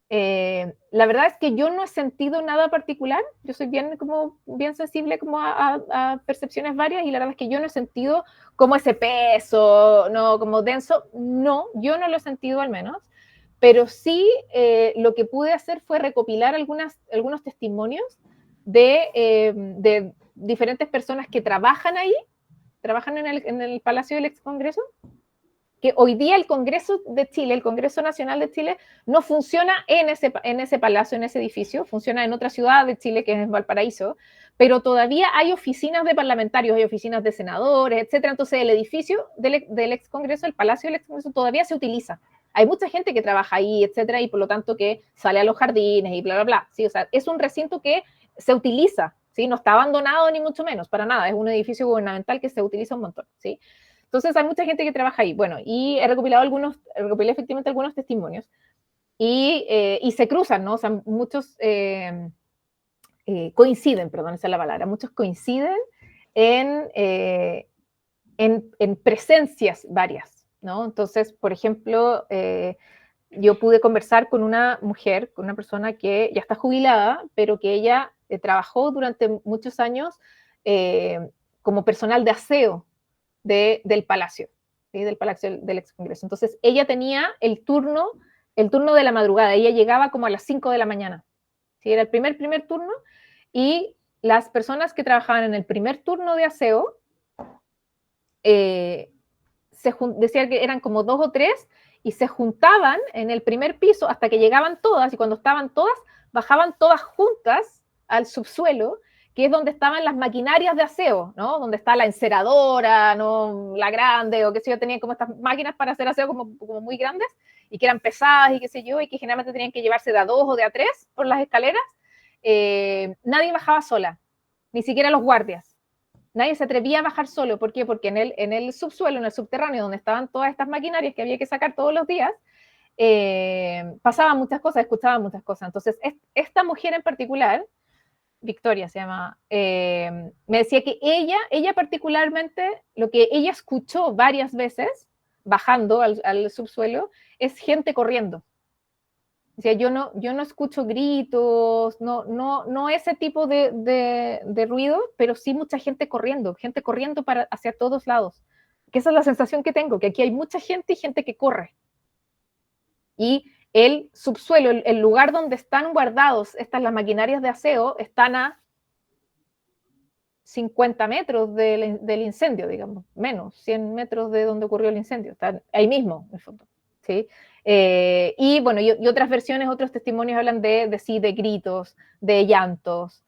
La verdad es que yo no he sentido nada particular, yo soy bien sensible como a percepciones varias y la verdad es que yo no he sentido como ese peso, no, como denso, no, yo no lo he sentido al menos, pero sí lo que pude hacer fue recopilar algunos testimonios de diferentes personas que trabajan ahí, trabajan en el Palacio del Ex Congreso, que hoy día el Congreso de Chile, el Congreso Nacional de Chile, no funciona en ese palacio, en ese edificio, funciona en otra ciudad de Chile, que es Valparaíso, pero todavía hay oficinas de parlamentarios, hay oficinas de senadores, etcétera. Entonces el edificio del ex Congreso, el Palacio del ex Congreso, todavía se utiliza. Hay mucha gente que trabaja ahí, etcétera, y por lo tanto que sale a los jardines y bla, bla, bla. ¿Sí? O sea, es un recinto que se utiliza, ¿sí? No está abandonado ni mucho menos, para nada. Es un edificio gubernamental que se utiliza un montón, ¿sí? Entonces hay mucha gente que trabaja ahí. Bueno, y recopilé efectivamente algunos testimonios y se cruzan, ¿no? O sea, muchos coinciden, perdón, esa es la palabra, muchos coinciden en, en presencias varias, ¿no? Entonces, por ejemplo, yo pude conversar con una mujer, con una persona que ya está jubilada, pero que ella trabajó durante muchos años como personal de aseo del palacio, ¿sí? Del palacio del ex Congreso. Entonces, ella tenía el turno de la madrugada, ella llegaba como a las 5 de la mañana, ¿sí? Era el primer turno, y las personas que trabajaban en el primer turno de aseo, decían que eran como 2 o 3, y se juntaban en el primer piso hasta que llegaban todas, y cuando estaban todas, bajaban todas juntas al subsuelo, que es donde estaban las maquinarias de aseo, ¿no? Donde está la enceradora, ¿no? La grande, o qué sé yo, tenían como estas máquinas para hacer aseo como muy grandes, y que eran pesadas, y qué sé yo, y que generalmente tenían que llevarse de a 2 o de a 3 por las escaleras. Nadie bajaba sola, ni siquiera los guardias. Nadie se atrevía a bajar solo. ¿Por qué? Porque en el subsuelo, en el subterráneo, donde estaban todas estas maquinarias que había que sacar todos los días, pasaban muchas cosas, escuchaban muchas cosas. Entonces, esta mujer en particular, Victoria se llama, me decía que ella particularmente, lo que ella escuchó varias veces, bajando al subsuelo, es gente corriendo. O sea, yo no escucho gritos, no ese tipo de ruido, pero sí mucha gente corriendo hacia todos lados. Que esa es la sensación que tengo, que aquí hay mucha gente y gente que corre. Y el subsuelo, el lugar donde están guardados las maquinarias de aseo, están a 50 metros del incendio, digamos, menos, 100 metros de donde ocurrió el incendio, están ahí mismo, en el fondo, ¿sí? Y bueno, y otras versiones, otros testimonios hablan sí, de gritos, de llantos,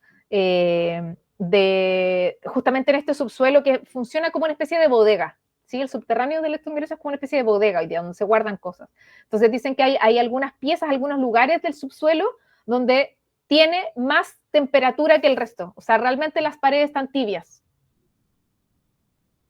justamente en este subsuelo que funciona como una especie de bodega, ¿sí? El subterráneo del Congreso es como una especie de bodega hoy día, donde se guardan cosas. Entonces dicen que hay algunas piezas, algunos lugares del subsuelo donde tiene más temperatura que el resto. O sea, realmente las paredes están tibias,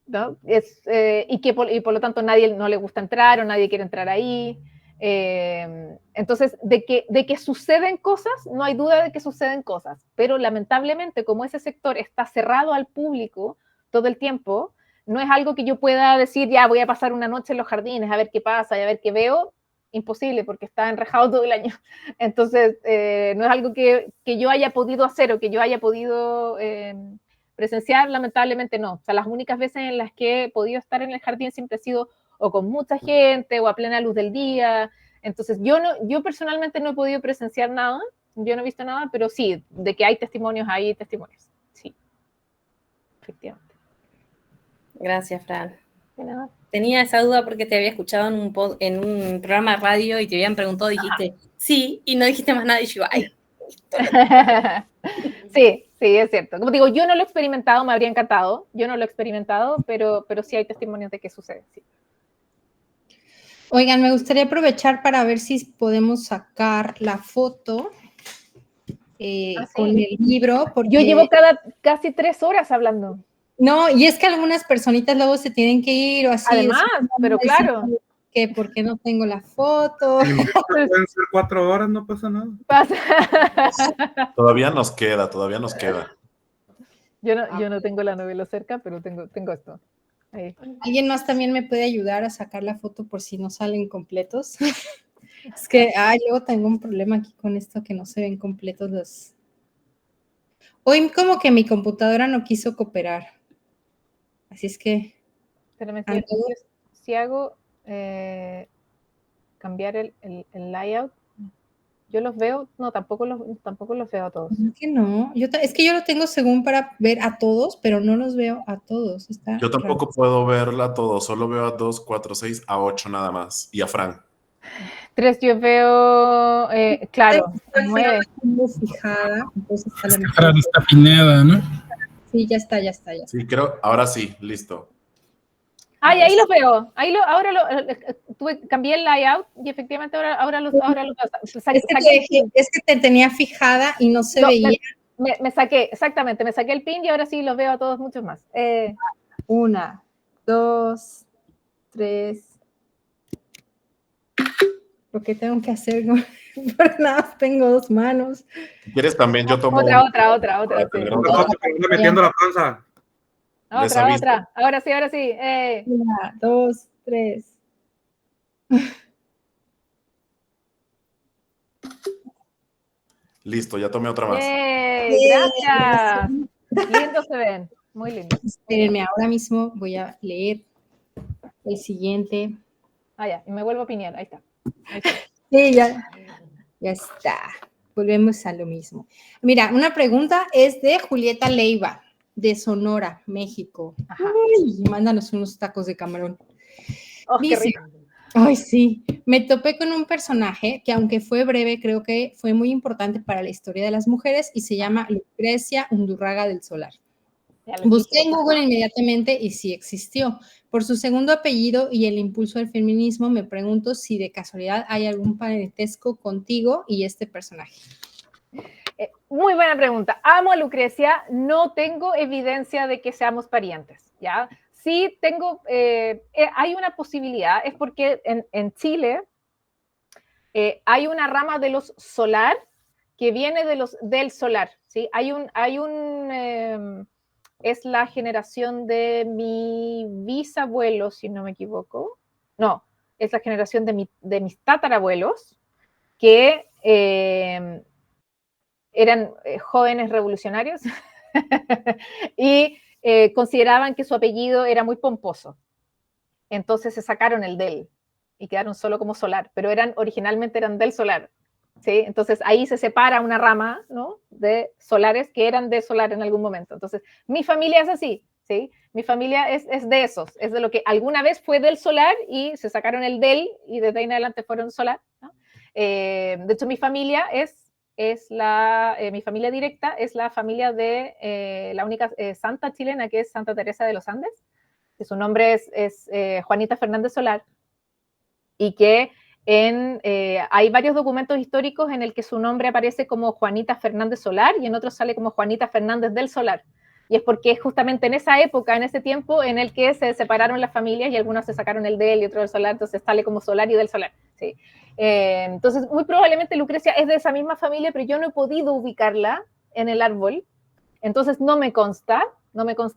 ¿no? Y por lo tanto nadie no le gusta entrar o nadie quiere entrar ahí. Entonces, de que suceden cosas, no hay duda de que suceden cosas, pero lamentablemente como ese sector está cerrado al público todo el tiempo, no es algo que yo pueda decir, ya voy a pasar una noche en los jardines a ver qué pasa y a ver qué veo. Imposible, porque está enrejado todo el año. Entonces, no es algo que yo haya podido hacer o que yo haya podido presenciar, lamentablemente no. O sea, las únicas veces en las que he podido estar en el jardín siempre ha sido o con mucha gente o a plena luz del día. Entonces, yo personalmente no he podido presenciar nada, yo no he visto nada, pero sí, de que hay testimonios, sí, efectivamente. Gracias, Fran. De nada. Tenía esa duda porque te había escuchado en un programa de radio y te habían preguntado, dijiste sí, y no dijiste más nada, y yo, ay. Sí, es cierto. Como digo, yo no lo he experimentado, me habría encantado, yo no lo he experimentado, pero sí hay testimonios de que sucede, sí. Oigan, me gustaría aprovechar para ver si podemos sacar la foto con el libro. Porque yo llevo casi 3 horas hablando. No, y es que algunas personitas luego se tienen que ir o así. Además, pero claro. Que ¿por qué no tengo la foto? Pueden ser 4 horas, no pasa nada. Todavía nos queda. Yo no tengo la novela cerca, pero tengo esto. Ahí. ¿Alguien más también me puede ayudar a sacar la foto por si no salen completos? Es que, luego tengo un problema aquí con esto que no se ven completos los... Hoy como que mi computadora no quiso cooperar. Así es que... Espérame, si hago cambiar el layout. Yo los veo, no, tampoco los veo a todos. Es que no, es que yo lo tengo según para ver a todos, pero no los veo a todos. Está Yo tampoco raro. puedo verla a todos, solo veo a 2, 4, 6, a 8 nada más. Y a Fran. 3 yo veo, claro, Al final 9. la tengo fijada, entonces a lo Es que mejor- Fran está Pineda, ¿no? Sí, ya está. Sí, creo, ahora sí, listo. Ay, ahí los veo. Ahora cambié el layout y efectivamente ahora los Es que te tenía fijada y no se No, veía. me saqué, exactamente, me saqué el pin y ahora sí los veo a todos muchos más. 1, 2, 3. Lo que tengo que hacer, no, por nada, tengo 2 manos. Si quieres también yo tomo Otra, para sí. tener Nosotros otra. te vamos metiendo la panza. Les aviso. Otra. Ahora sí. 1, 2, 3. Listo, ya tomé otra más. Gracias. Lindos se ven, muy lindos. Espérenme, ahora mismo voy a leer el siguiente. Ya, y me vuelvo a piñar, ahí está. Sí, ya está. Volvemos a lo mismo. Mira, una pregunta es de Julieta Leiva, de Sonora, México. Ajá. Ay, mándanos unos tacos de camarón. Oh, qué Dice, rico. ay, sí, me topé con un personaje que aunque fue breve, creo que fue muy importante para la historia de las mujeres y se llama Lucrecia Undurraga del Solar. Ya les Busqué dije. en Google inmediatamente y sí existió. Por su segundo apellido y el impulso del feminismo, me pregunto si de casualidad hay algún parentesco contigo y este personaje. Muy buena pregunta. Amo a Lucrecia, no tengo evidencia de que seamos parientes, ¿ya? Sí tengo, hay una posibilidad, es porque en Chile hay una rama de los Solar que viene del Solar, ¿sí? Es la generación de mi bisabuelo, si no me equivoco. No, es la generación de mis tatarabuelos que eran jóvenes revolucionarios y consideraban que su apellido era muy pomposo. Entonces se sacaron el del y quedaron solo como Solar, pero originalmente eran del Solar. ¿Sí? Entonces ahí se separa una rama, ¿no?, de Solares que eran de Solar en algún momento. Entonces mi familia es así, ¿sí? Mi familia es de esos, es de lo que alguna vez fue del Solar y se sacaron el del y desde ahí en adelante fueron Solar, ¿no? De hecho mi familia mi familia directa es la familia de la única santa chilena, que es Santa Teresa de los Andes, que su nombre es Juanita Fernández Solar, y que hay varios documentos históricos en el que su nombre aparece como Juanita Fernández Solar y en otros sale como Juanita Fernández del Solar. Y es porque es justamente en esa época, en ese tiempo, en el que se separaron las familias y algunos se sacaron el del y otro del Solar, entonces sale como Solar y del Solar. ¿Sí? Entonces, muy probablemente Lucrecia es de esa misma familia, pero yo no he podido ubicarla en el árbol, entonces no me consta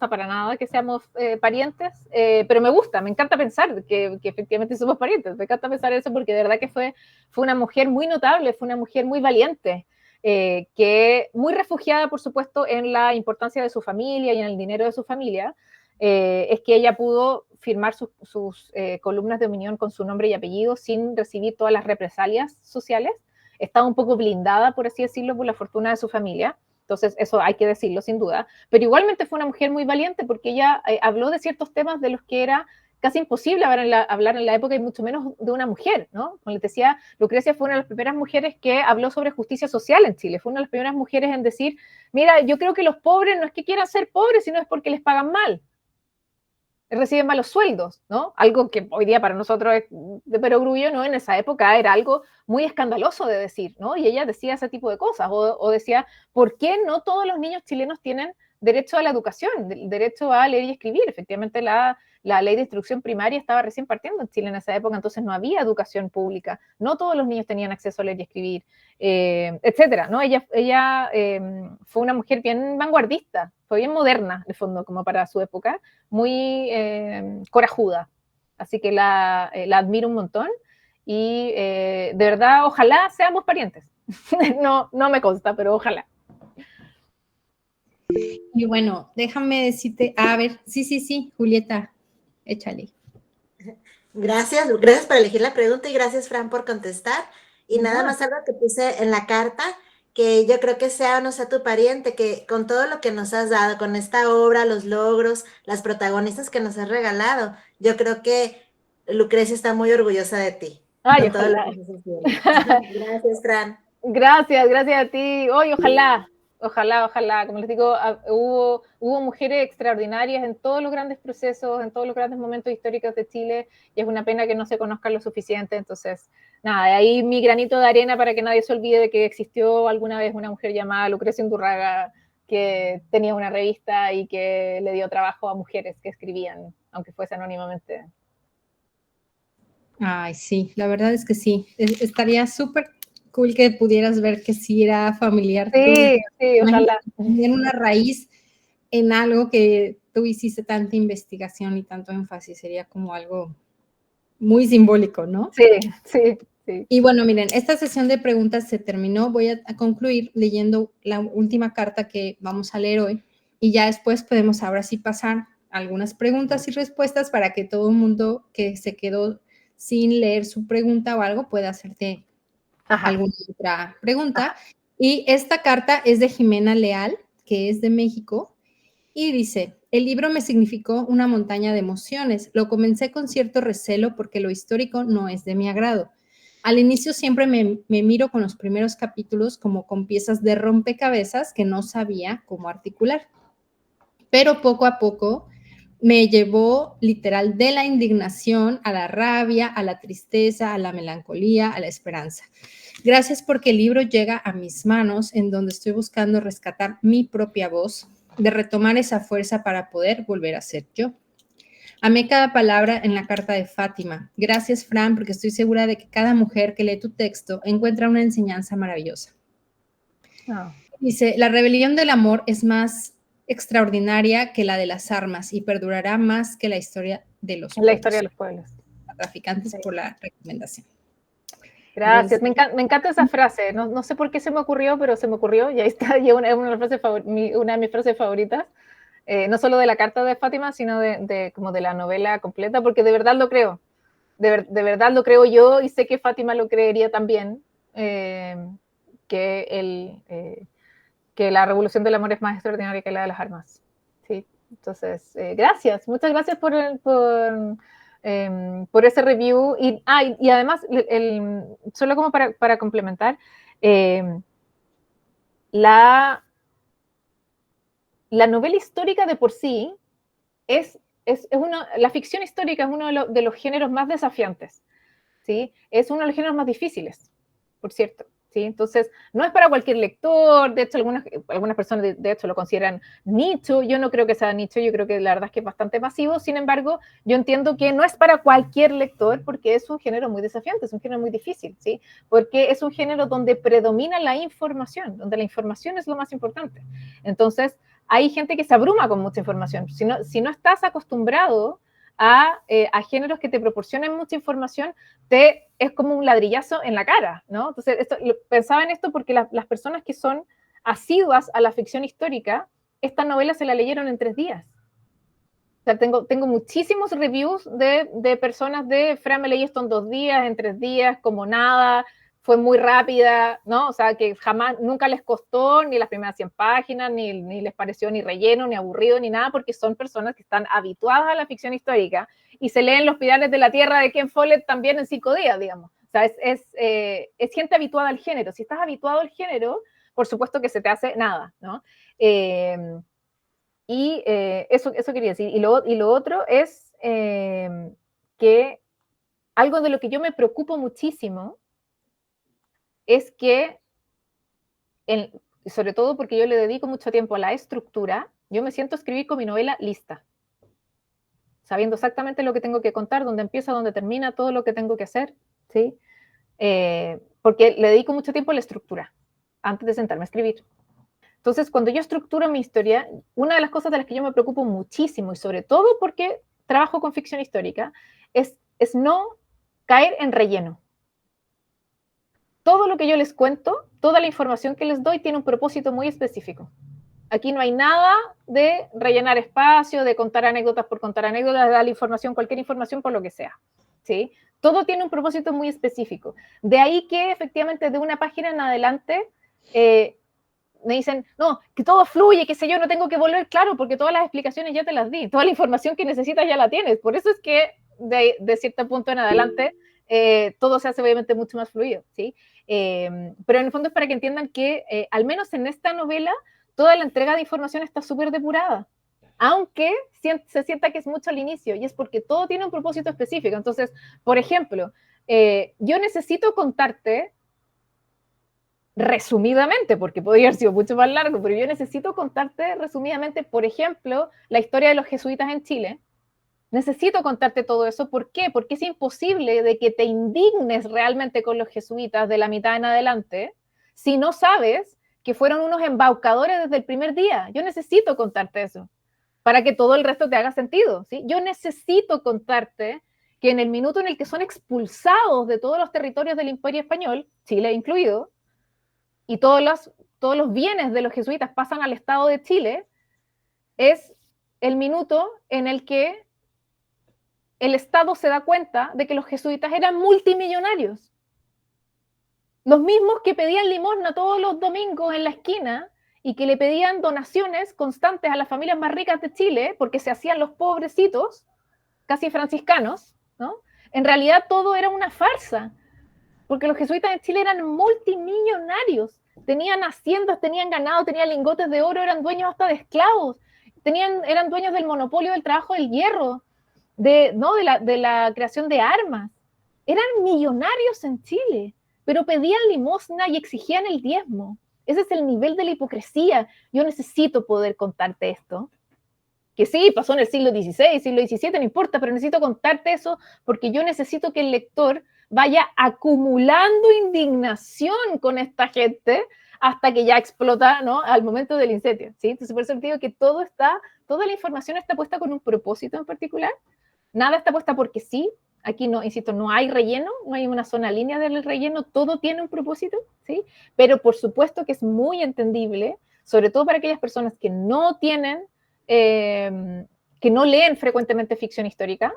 para nada que seamos parientes, pero me gusta, me encanta pensar que efectivamente somos parientes, me encanta pensar eso porque de verdad que fue una mujer muy notable, fue una mujer muy valiente, que muy refugiada, por supuesto, en la importancia de su familia y en el dinero de su familia, es que ella pudo firmar sus columnas de opinión con su nombre y apellido sin recibir todas las represalias sociales. Estaba un poco blindada, por así decirlo, por la fortuna de su familia. Entonces, eso hay que decirlo sin duda. Pero igualmente fue una mujer muy valiente porque ella habló de ciertos temas de los que era casi imposible hablar en la época y mucho menos de una mujer, ¿no? Como les decía, Lucrecia fue una de las primeras mujeres que habló sobre justicia social en Chile. Fue una de las primeras mujeres en decir, mira, yo creo que los pobres no es que quieran ser pobres, sino es porque les pagan mal. Reciben malos sueldos, ¿no? Algo que hoy día para nosotros es de perogrullo, ¿no? En esa época era algo muy escandaloso de decir, ¿no? Y ella decía ese tipo de cosas, o decía, ¿por qué no todos los niños chilenos tienen derecho a la educación, derecho a leer y escribir? Efectivamente, la ley de instrucción primaria estaba recién partiendo en Chile en esa época, entonces no había educación pública, no todos los niños tenían acceso a leer y escribir, etcétera, ¿no? Ella fue una mujer bien vanguardista, fue bien moderna, de fondo, como para su época, muy corajuda, así que la admiro un montón y de verdad, ojalá seamos parientes. No me consta, pero ojalá. Y bueno, déjame decirte, a ver, sí, Julieta, échale. Gracias por elegir la pregunta y gracias, Fran, por contestar. Y nada Ya. más algo que puse en la carta, que yo creo que sea o no sea tu pariente, que con todo lo que nos has dado, con esta obra, los logros, las protagonistas que nos has regalado, yo creo que Lucrecia está muy orgullosa de ti, Ay, con todo lo ojalá. que estás haciendo. Gracias, Fran. Gracias a ti. Hoy, ojalá. Como les digo, hubo mujeres extraordinarias en todos los grandes procesos, en todos los grandes momentos históricos de Chile, y es una pena que no se conozcan lo suficiente. Entonces, nada, de ahí mi granito de arena para que nadie se olvide de que existió alguna vez una mujer llamada Lucrecia Undurraga que tenía una revista y que le dio trabajo a mujeres que escribían, aunque fuese anónimamente. Ay, sí, la verdad es que sí. Estaría súper cool que pudieras ver que sí era familiar Sí, sí, ojalá. Tener una raíz en algo que tú hiciste tanta investigación y tanto énfasis. Sería como algo muy simbólico, ¿no? Sí, sí. Y bueno, miren, esta sesión de preguntas se terminó. Voy a concluir leyendo la última carta que vamos a leer hoy y ya después podemos ahora sí pasar algunas preguntas y respuestas para que todo el mundo que se quedó sin leer su pregunta o algo pueda hacerte alguna otra pregunta. Y esta carta es de Jimena Leal, que es de México, y dice: el libro me significó una montaña de emociones. Lo comencé con cierto recelo porque lo histórico no es de mi agrado. Al inicio siempre me miro con los primeros capítulos como con piezas de rompecabezas que no sabía cómo articular. Pero poco a poco me llevó literal de la indignación a la rabia, a la tristeza, a la melancolía, a la esperanza. Gracias porque el libro llega a mis manos en donde estoy buscando rescatar mi propia voz, de retomar esa fuerza para poder volver a ser yo. Amé cada palabra en la carta de Fátima. Gracias, Fran, porque estoy segura de que cada mujer que lee tu texto encuentra una enseñanza maravillosa. Oh. Dice: la rebelión del amor es más extraordinaria que la de las armas y perdurará más que la historia de los pueblos. La historia de los pueblos. Traficantes, por la recomendación. Gracias, me encanta esa frase, no sé por qué se me ocurrió, pero se me ocurrió, y ahí está, y es una de mis frases favoritas, no solo de la carta de Fátima, sino como de la novela completa, porque de verdad lo creo, de verdad lo creo yo, y sé que Fátima lo creería también, que la revolución del amor es más extraordinaria que la de las armas. Sí, entonces, gracias, muchas gracias por ese review. Y además, solo como para complementar, la novela histórica de por sí la ficción histórica es uno de los géneros más desafiantes, ¿sí? Es uno de los géneros más difíciles, por cierto. ¿Sí? Entonces, no es para cualquier lector, de hecho, algunas personas de hecho lo consideran nicho, yo no creo que sea nicho, yo creo que la verdad es que es bastante masivo, sin embargo, yo entiendo que no es para cualquier lector porque es un género muy desafiante, es un género muy difícil, ¿sí? Porque es un género donde predomina la información, donde la información es lo más importante. Entonces, hay gente que se abruma con mucha información. Si no estás acostumbrado a géneros que te proporcionen mucha información, es como un ladrillazo en la cara, ¿no? Entonces, pensaba en esto porque las personas que son asiduas a la ficción histórica, esta novela se la leyeron en 3 días. O sea, tengo muchísimos reviews de personas Fran, me leí esto en 2 días, en 3 días, como nada, fue muy rápida, ¿no? O sea, que nunca les costó ni las primeras 100 páginas, ni les pareció ni relleno, ni aburrido, ni nada, porque son personas que están habituadas a la ficción histórica y se leen Los Pilares de la Tierra de Ken Follett también en 5 días, digamos. O sea, es gente habituada al género. Si estás habituado al género, por supuesto que se te hace nada, ¿no? Eso quería decir. Y lo otro es que algo de lo que yo me preocupo muchísimo es que, sobre todo porque yo le dedico mucho tiempo a la estructura, yo me siento a escribir con mi novela lista, sabiendo exactamente lo que tengo que contar, dónde empieza, dónde termina, todo lo que tengo que hacer, ¿sí? Porque le dedico mucho tiempo a la estructura, antes de sentarme a escribir. Entonces, cuando yo estructuro mi historia, una de las cosas de las que yo me preocupo muchísimo, y sobre todo porque trabajo con ficción histórica, es no caer en relleno. Todo lo que yo les cuento, toda la información que les doy tiene un propósito muy específico. Aquí no hay nada de rellenar espacio, de contar anécdotas por contar anécdotas, de dar información, cualquier información por lo que sea. ¿sí? Todo tiene un propósito muy específico. De ahí que efectivamente de una página en adelante me dicen, no, que todo fluye, qué sé yo, no tengo que volver, claro, porque todas las explicaciones ya te las di, toda la información que necesitas ya la tienes. Por eso es que de cierto punto en adelante todo se hace obviamente mucho más fluido, ¿sí? Pero en el fondo es para que entiendan que al menos en esta novela toda la entrega de información está súper depurada, aunque se sienta que es mucho al inicio, y es porque todo tiene un propósito específico. Entonces, por ejemplo, yo necesito contarte resumidamente, porque podría haber sido mucho más largo, pero yo necesito contarte resumidamente, por ejemplo, la historia de los jesuitas en Chile. Necesito contarte todo eso. ¿Por qué? Porque es imposible de que te indignes realmente con los jesuitas de la mitad en adelante si no sabes que fueron unos embaucadores desde el primer día. Yo necesito contarte eso para que todo el resto te haga sentido, ¿sí? Yo necesito contarte que en el minuto en el que son expulsados de todos los territorios del Imperio Español, Chile incluido, y todos los bienes de los jesuitas pasan al Estado de Chile, es el minuto en el que el Estado se da cuenta de que los jesuitas eran multimillonarios. Los mismos que pedían limosna todos los domingos en la esquina y que le pedían donaciones constantes a las familias más ricas de Chile porque se hacían los pobrecitos, casi franciscanos, ¿no? En realidad todo era una farsa, porque los jesuitas en Chile eran multimillonarios, tenían haciendas, tenían ganado, tenían lingotes de oro, eran dueños hasta de esclavos, eran dueños del monopolio del trabajo del hierro, de la creación de armas. Eran millonarios en Chile, pero pedían limosna y exigían el diezmo. Ese es el nivel de la hipocresía. Yo necesito poder contarte esto. Que sí, pasó en el siglo XVI, siglo XVII, no importa, pero necesito contarte eso porque yo necesito que el lector vaya acumulando indignación con esta gente hasta que ya explota, ¿no? Al momento del incendio, ¿sí? Entonces, por eso digo que toda la información está puesta con un propósito en particular. Nada está puesta porque sí. Aquí no, insisto, no hay relleno, no hay una sola línea del relleno, todo tiene un propósito, ¿sí? Pero por supuesto que es muy entendible, sobre todo para aquellas personas que no tienen, que no leen frecuentemente ficción histórica,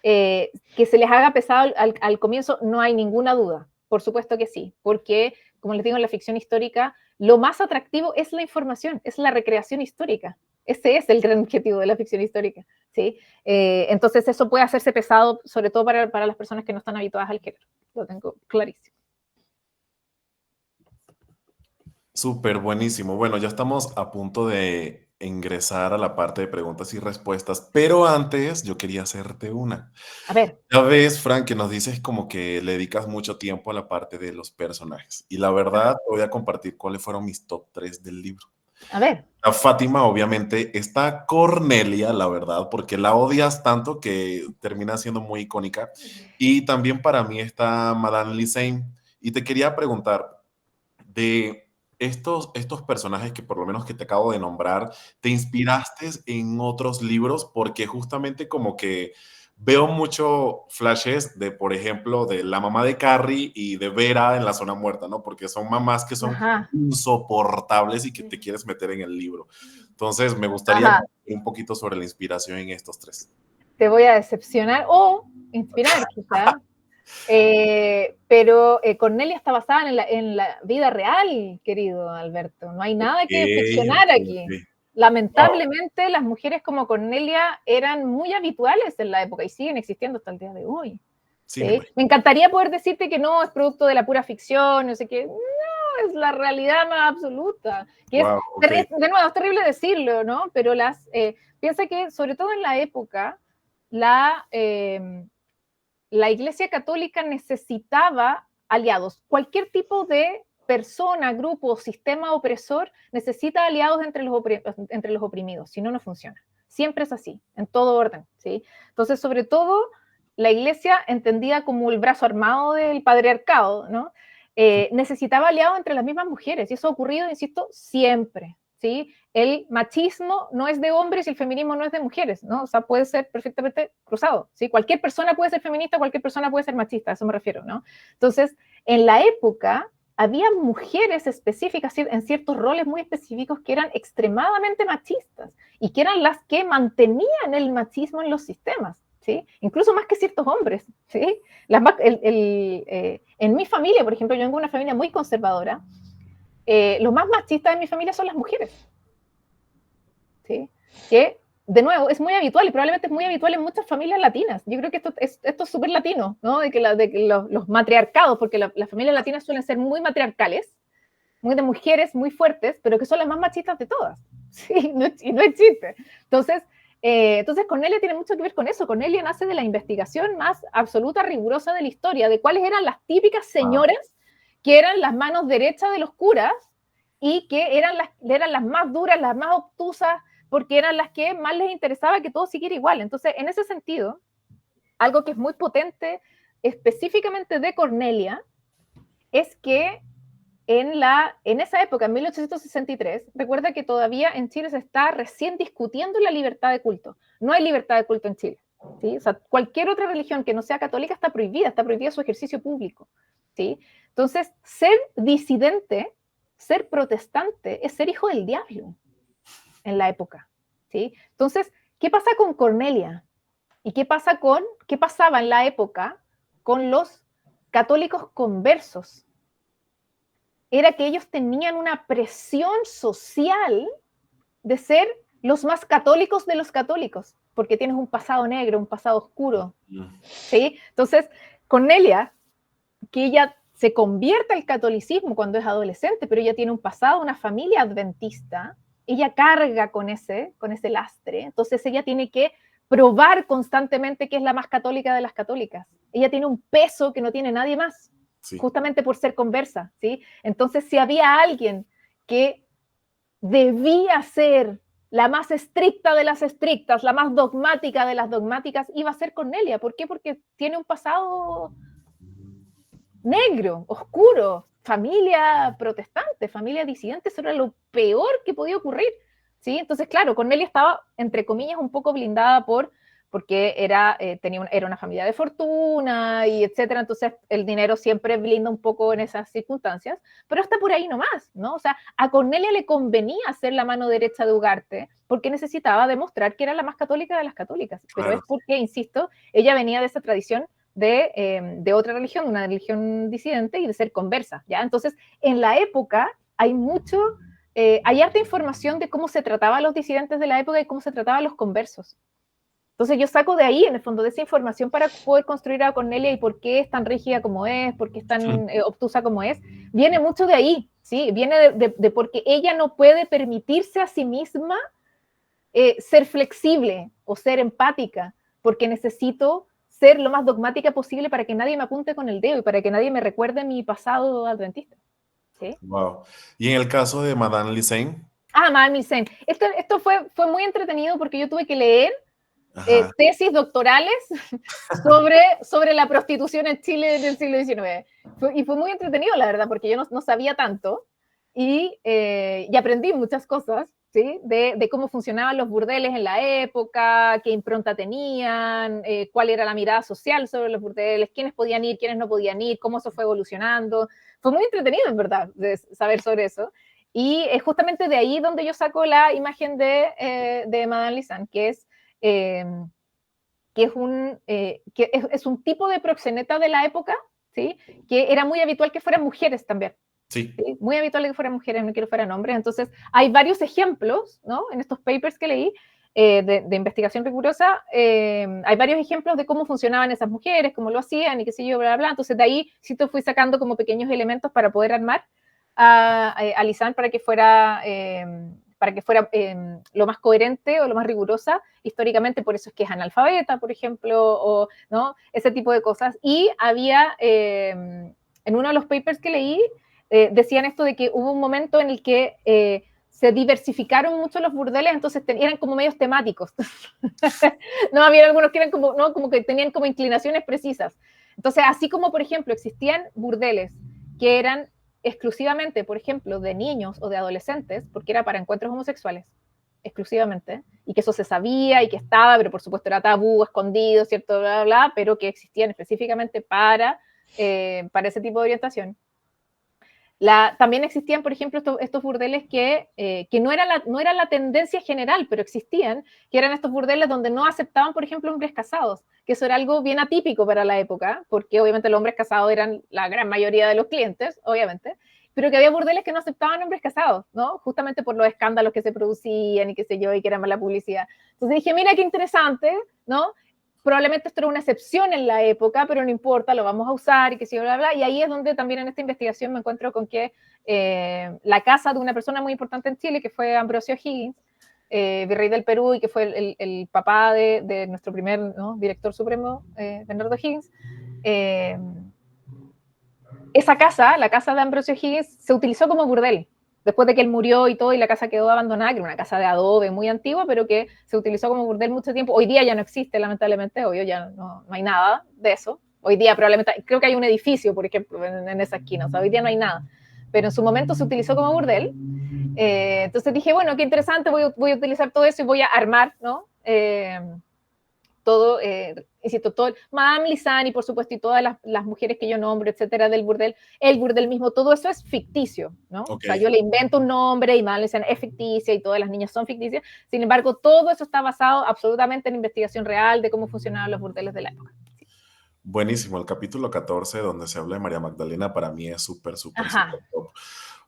que se les haga pesado al comienzo, no hay ninguna duda, por supuesto que sí, porque, como les digo, en la ficción histórica, lo más atractivo es la información, es la recreación histórica. Ese es el gran objetivo de la ficción histórica, ¿sí? Entonces eso puede hacerse pesado, sobre todo para las personas que no están habituadas al género. Lo tengo clarísimo. Súper buenísimo. Bueno, ya estamos a punto de ingresar a la parte de preguntas y respuestas, pero antes yo quería hacerte una. A ver. Ya ves, Fran, que nos dices como que le dedicas mucho tiempo a la parte de los personajes. Y la verdad, te voy a compartir cuáles fueron mis top 3 del libro. A ver. A Fátima, obviamente, está Cornelia, la verdad, porque la odias tanto que termina siendo muy icónica. Y también para mí está Madame Lisanne. Y te quería preguntar, de estos personajes que por lo menos que te acabo de nombrar, ¿te inspiraste en otros libros? Porque justamente como que veo mucho flashes de, por ejemplo, de la mamá de Carrie y de Vera en La Zona Muerta, ¿no? Porque son mamás que son insoportables y que te quieres meter en el libro. Entonces, me gustaría un poquito sobre la inspiración en estos tres. Te voy a decepcionar o inspirar, quizá. Pero Cornelia está basada en la vida real, querido Alberto. No hay nada que ficcionar aquí. Lamentablemente, las mujeres como Cornelia eran muy habituales en la época y siguen existiendo hasta el día de hoy. Sí, me encantaría poder decirte que no, es producto de la pura ficción, no sé qué. No, es la realidad más absoluta. Que de nuevo, es terrible decirlo, ¿no? Pero piensa que, sobre todo en la época, la Iglesia Católica necesitaba aliados. Cualquier tipo de persona, grupo, sistema opresor necesita aliados entre los oprimidos, si no, no funciona. Siempre es así, en todo orden, ¿sí? Entonces, sobre todo, la Iglesia, entendida como el brazo armado del patriarcado, ¿no? Necesitaba aliados entre las mismas mujeres, y eso ha ocurrido, insisto, siempre, ¿sí? El machismo no es de hombres y el feminismo no es de mujeres, ¿no? O sea, puede ser perfectamente cruzado, ¿sí? Cualquier persona puede ser feminista, cualquier persona puede ser machista, a eso me refiero, ¿no? Entonces, en la época, había mujeres específicas en ciertos roles muy específicos que eran extremadamente machistas y que eran las que mantenían el machismo en los sistemas, ¿sí? Incluso más que ciertos hombres, ¿sí? En mi familia, por ejemplo, yo tengo una familia muy conservadora, los más machistas en mi familia son las mujeres, ¿sí? Que, de nuevo, es muy habitual y probablemente es muy habitual en muchas familias latinas. Yo creo que esto es súper latino, ¿no? De que los matriarcados, porque las familias latinas suelen ser muy matriarcales, muy de mujeres, muy fuertes, pero que son las más machistas de todas, ¿sí? Y no es chiste. Entonces, Cornelia tiene mucho que ver con eso. Cornelia nace de la investigación más absoluta, rigurosa de la historia, de cuáles eran las típicas señoras que eran las manos derechas de los curas y que eran las más duras, las más obtusas, porque eran las que más les interesaba que todo siguiera igual. Entonces, en ese sentido, algo que es muy potente específicamente de Cornelia es que en esa época, en 1863, recuerda que todavía en Chile se está recién discutiendo la libertad de culto. No hay libertad de culto en Chile, ¿sí? O sea, cualquier otra religión que no sea católica está prohibida su ejercicio público, ¿sí? Entonces, ser disidente, ser protestante, es ser hijo del diablo en la época, ¿sí? Entonces, ¿qué pasa con Cornelia? ¿Y qué pasaba en la época con los católicos conversos? Era que ellos tenían una presión social de ser los más católicos de los católicos, porque tienes un pasado negro, un pasado oscuro, ¿sí? Entonces, Cornelia, que ella se convierte al catolicismo cuando es adolescente, pero ella tiene un pasado, una familia adventista, ella carga con ese lastre, entonces ella tiene que probar constantemente que es la más católica de las católicas. Ella tiene un peso que no tiene nadie más. Sí. Justamente por ser conversa, ¿sí? Entonces, si había alguien que debía ser la más estricta de las estrictas, la más dogmática de las dogmáticas, iba a ser Cornelia. ¿Por qué? Porque tiene un pasado negro, oscuro, familia protestante, familia disidente, eso era lo peor que podía ocurrir, ¿sí? Entonces, claro, Cornelia estaba, entre comillas, un poco blindada porque era una familia de fortuna y etcétera, entonces el dinero siempre blinda un poco en esas circunstancias, pero está por ahí nomás, ¿no? O sea, a Cornelia le convenía ser la mano derecha de Ugarte porque necesitaba demostrar que era la más católica de las católicas, pero es porque, insisto, ella venía de esa tradición de otra religión, una religión disidente y de ser conversa, ¿ya? Entonces, en la época hay harta información de cómo se trataba a los disidentes de la época y cómo se trataba a los conversos. Entonces yo saco de ahí, en el fondo, de esa información para poder construir a Cornelia y por qué es tan rígida como es, por qué es tan obtusa como es. Viene mucho de ahí, ¿sí? Viene de porque ella no puede permitirse a sí misma ser flexible o ser empática, porque necesito ser lo más dogmática posible para que nadie me apunte con el dedo y para que nadie me recuerde mi pasado adventista. ¿Sí? Wow. ¿Y en el caso de Madame Lissen? Madame Lissen. Esto fue muy entretenido porque yo tuve que leer tesis doctorales sobre la prostitución en Chile del siglo XIX. Y fue muy entretenido, la verdad, porque yo no sabía tanto y aprendí muchas cosas, ¿sí? De cómo funcionaban los burdeles en la época, qué impronta tenían, cuál era la mirada social sobre los burdeles, quiénes podían ir, quiénes no podían ir, cómo eso fue evolucionando. Fue muy entretenido, en verdad, de saber sobre eso. Y es justamente de ahí donde yo saco la imagen de Madame Lissen, que es un tipo de proxeneta de la época, ¿sí? Que era muy habitual que fueran mujeres también. Sí. ¿Sí? Muy habitual que fueran mujeres, no quiero que fueran hombres. Entonces, hay varios ejemplos, ¿no? En estos papers que leí de investigación rigurosa, hay varios ejemplos de cómo funcionaban esas mujeres, cómo lo hacían y qué sé yo, bla, bla, bla. Entonces, de ahí sí te fui sacando como pequeños elementos para poder armar a Lissen para que fuera lo más coherente o lo más rigurosa históricamente, por eso es que es analfabeta, por ejemplo, o ¿no? Ese tipo de cosas. Y había, en uno de los papers que leí, decían esto de que hubo un momento en el que se diversificaron mucho los burdeles, entonces eran como medios temáticos. No, había algunos que eran como, ¿no? Como que tenían como inclinaciones precisas. Entonces, así como, por ejemplo, existían burdeles que eran exclusivamente, por ejemplo, de niños o de adolescentes, porque era para encuentros homosexuales, exclusivamente, y que eso se sabía y que estaba, pero por supuesto era tabú, escondido, cierto, bla, bla, bla, pero que existían específicamente para ese tipo de orientación. También existían, por ejemplo, estos burdeles que no era la tendencia general, pero existían, que eran estos burdeles donde no aceptaban, por ejemplo, hombres casados, que eso era algo bien atípico para la época, porque obviamente los hombres casados eran la gran mayoría de los clientes, obviamente, pero que había burdeles que no aceptaban hombres casados, ¿no? Justamente por los escándalos que se producían y qué sé yo, y que era mala publicidad. Entonces dije, mira qué interesante, ¿no? Probablemente esto era una excepción en la época, pero no importa, lo vamos a usar y que sí, bla, bla. Y ahí es donde también en esta investigación me encuentro con que la casa de una persona muy importante en Chile, que fue Ambrosio Higgins, virrey del Perú y que fue el papá de nuestro primer, ¿no?, director supremo, Bernardo Higgins, esa casa, la casa de Ambrosio Higgins, se utilizó como burdel. Después de que él murió y todo, y la casa quedó abandonada, que era una casa de adobe muy antigua, pero que se utilizó como burdel mucho tiempo. Hoy día ya no existe, lamentablemente, obvio, ya no hay nada de eso. Hoy día probablemente, creo que hay un edificio, por ejemplo, en esa esquina, o sea, hoy día no hay nada. Pero en su momento se utilizó como burdel. Entonces dije, bueno, qué interesante, voy a utilizar todo eso y voy a armar, ¿no? Todo, insisto, todo, Madame Lisani, por supuesto, y todas las mujeres que yo nombro, etcétera, del burdel, el burdel mismo, todo eso es ficticio, ¿no? Ok. O sea, yo le invento un nombre y Madame Lisani es ficticia y todas las niñas son ficticias, sin embargo, todo eso está basado absolutamente en investigación real de cómo funcionaban los burdeles de la época. Buenísimo, el capítulo 14, donde se habla de María Magdalena, para mí es súper, súper, Ajá. súper top.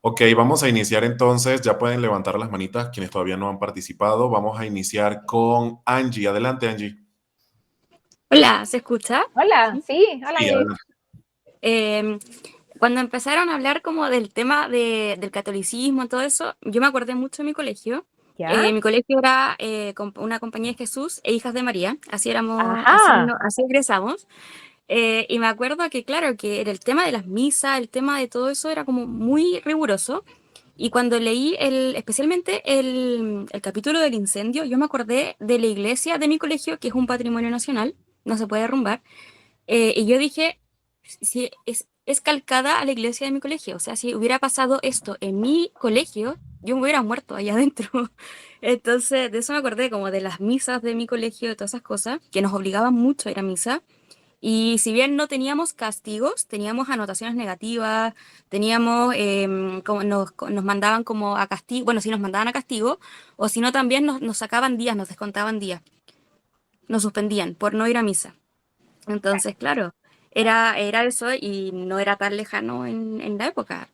Ok, vamos a iniciar entonces. Ya pueden levantar las manitas quienes todavía no han participado. Vamos a iniciar con Angie. Adelante, Angie. Hola, ¿se escucha? Hola, sí, hola. Sí, adelante. Cuando empezaron a hablar como del tema del catolicismo, todo eso, yo me acordé mucho de mi colegio. ¿Ya? Mi colegio era una compañía de Jesús e Hijas de María, así éramos, Ajá. así egresamos. Y me acuerdo que, claro, que era el tema de las misas, el tema de todo eso era como muy riguroso. Y cuando leí especialmente el capítulo del incendio, yo me acordé de la iglesia de mi colegio, que es un patrimonio nacional, no se puede derrumbar. Y yo dije, si es calcada a la iglesia de mi colegio. O sea, si hubiera pasado esto en mi colegio, yo me hubiera muerto allá adentro. Entonces, de eso me acordé, como de las misas de mi colegio, de todas esas cosas, que nos obligaban mucho a ir a misa. Y si bien no teníamos castigos, teníamos anotaciones negativas, teníamos, como nos mandaban como a castigo, bueno, sí nos mandaban a castigo, o si no también nos sacaban días, nos descontaban días, nos suspendían por no ir a misa. Entonces, claro, era eso y no era tan lejano en la época.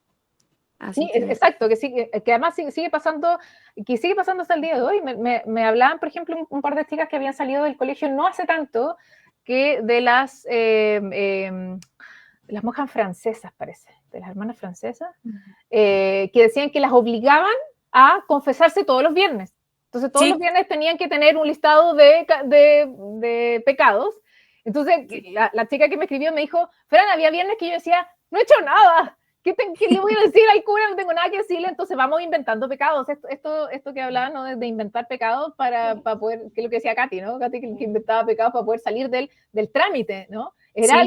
Así Sí, que, exacto, que además sigue pasando, que sigue pasando hasta el día de hoy. Me hablaban, por ejemplo, un par de chicas que habían salido del colegio no hace tanto, que de las monjas francesas, parece, de las hermanas francesas, que decían que las obligaban a confesarse todos los viernes. Entonces, todos los sí, viernes tenían que tener un listado de pecados. Entonces, la chica que me escribió me dijo, Fran, había viernes que yo decía, no he hecho nada. ¿Qué le voy a decir al cura? No tengo nada que decirle, entonces vamos inventando pecados. Esto que hablaban, ¿no?, de inventar pecados para poder, que es lo que decía Katy, ¿no? Katy que inventaba pecados para poder salir del trámite, ¿no? Era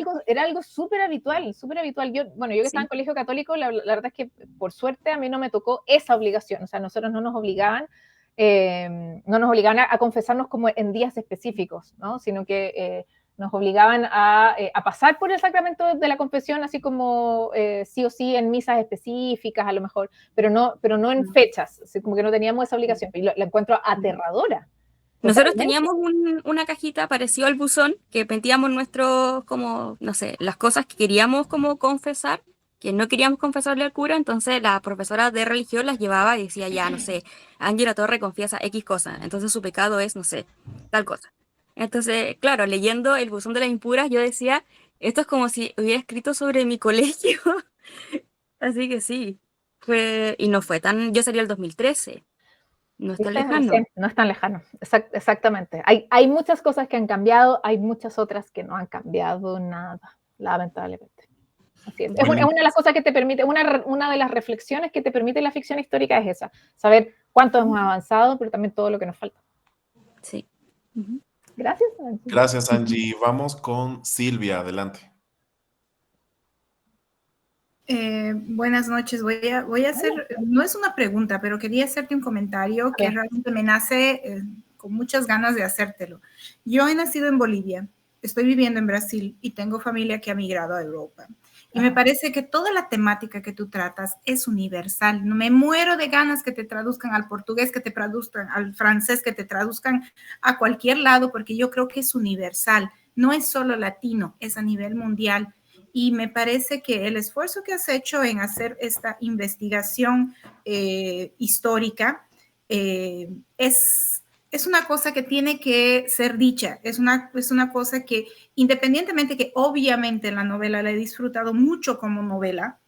algo súper habitual, súper habitual. Yo que estaba en colegio católico, la verdad es que por suerte a mí no me tocó esa obligación, o sea, nosotros no nos obligaban a confesarnos como en días específicos, ¿no? Sino que nos obligaban a pasar por el sacramento de la confesión, así como sí o sí en misas específicas a lo mejor, pero no en fechas, así como que no teníamos esa obligación, y la encuentro aterradora. nosotros Totalmente. teníamos una cajita parecido al buzón que metíamos nuestros, como, no sé, las cosas que queríamos como confesar, que no queríamos confesarle al cura, entonces la profesora de religión las llevaba y decía, ya, no sé, Ángela Torre confiesa X cosa, entonces su pecado es, no sé, tal cosa. Entonces, claro, leyendo el buzón de las impuras, yo decía, esto es como si hubiera escrito sobre mi colegio. Así que sí, y no fue tan, yo salí el 2013, no es tan lejano. Sí, no es tan lejano, exactamente. Hay muchas cosas que han cambiado, hay muchas otras que no han cambiado nada, lamentablemente. Así es. Es una de las cosas que te permite, una de las reflexiones que te permite la ficción histórica es esa, saber cuánto hemos avanzado, pero también todo lo que nos falta. Sí. Gracias, Angie. Gracias, Angie. Vamos con Silvia, adelante. Buenas noches, voy a hacer, no es una pregunta, pero quería hacerte un comentario que realmente me nace con muchas ganas de hacértelo. Yo he nacido en Bolivia, estoy viviendo en Brasil y tengo familia que ha migrado a Europa. Y me parece que toda la temática que tú tratas es universal. Me muero de ganas que te traduzcan al portugués, que te traduzcan al francés, que te traduzcan a cualquier lado, porque yo creo que es universal. No es solo latino, es a nivel mundial. Y me parece que el esfuerzo que has hecho en hacer esta investigación histórica es una cosa que tiene que ser dicha, es una cosa que independientemente que obviamente la novela la he disfrutado mucho como novela,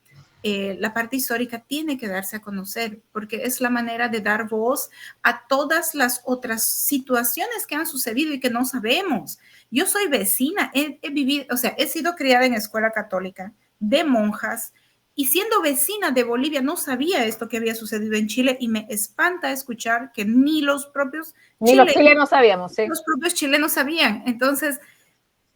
la parte histórica tiene que darse a conocer porque es la manera de dar voz a todas las otras situaciones que han sucedido y que no sabemos. Yo soy vecina, he vivido, o sea, he sido criada en escuela católica de monjas y siendo vecina de Bolivia no sabía esto que había sucedido en Chile y me espanta escuchar que ni los propios chilenos sabíamos, sí. Los propios chilenos sabían. Entonces,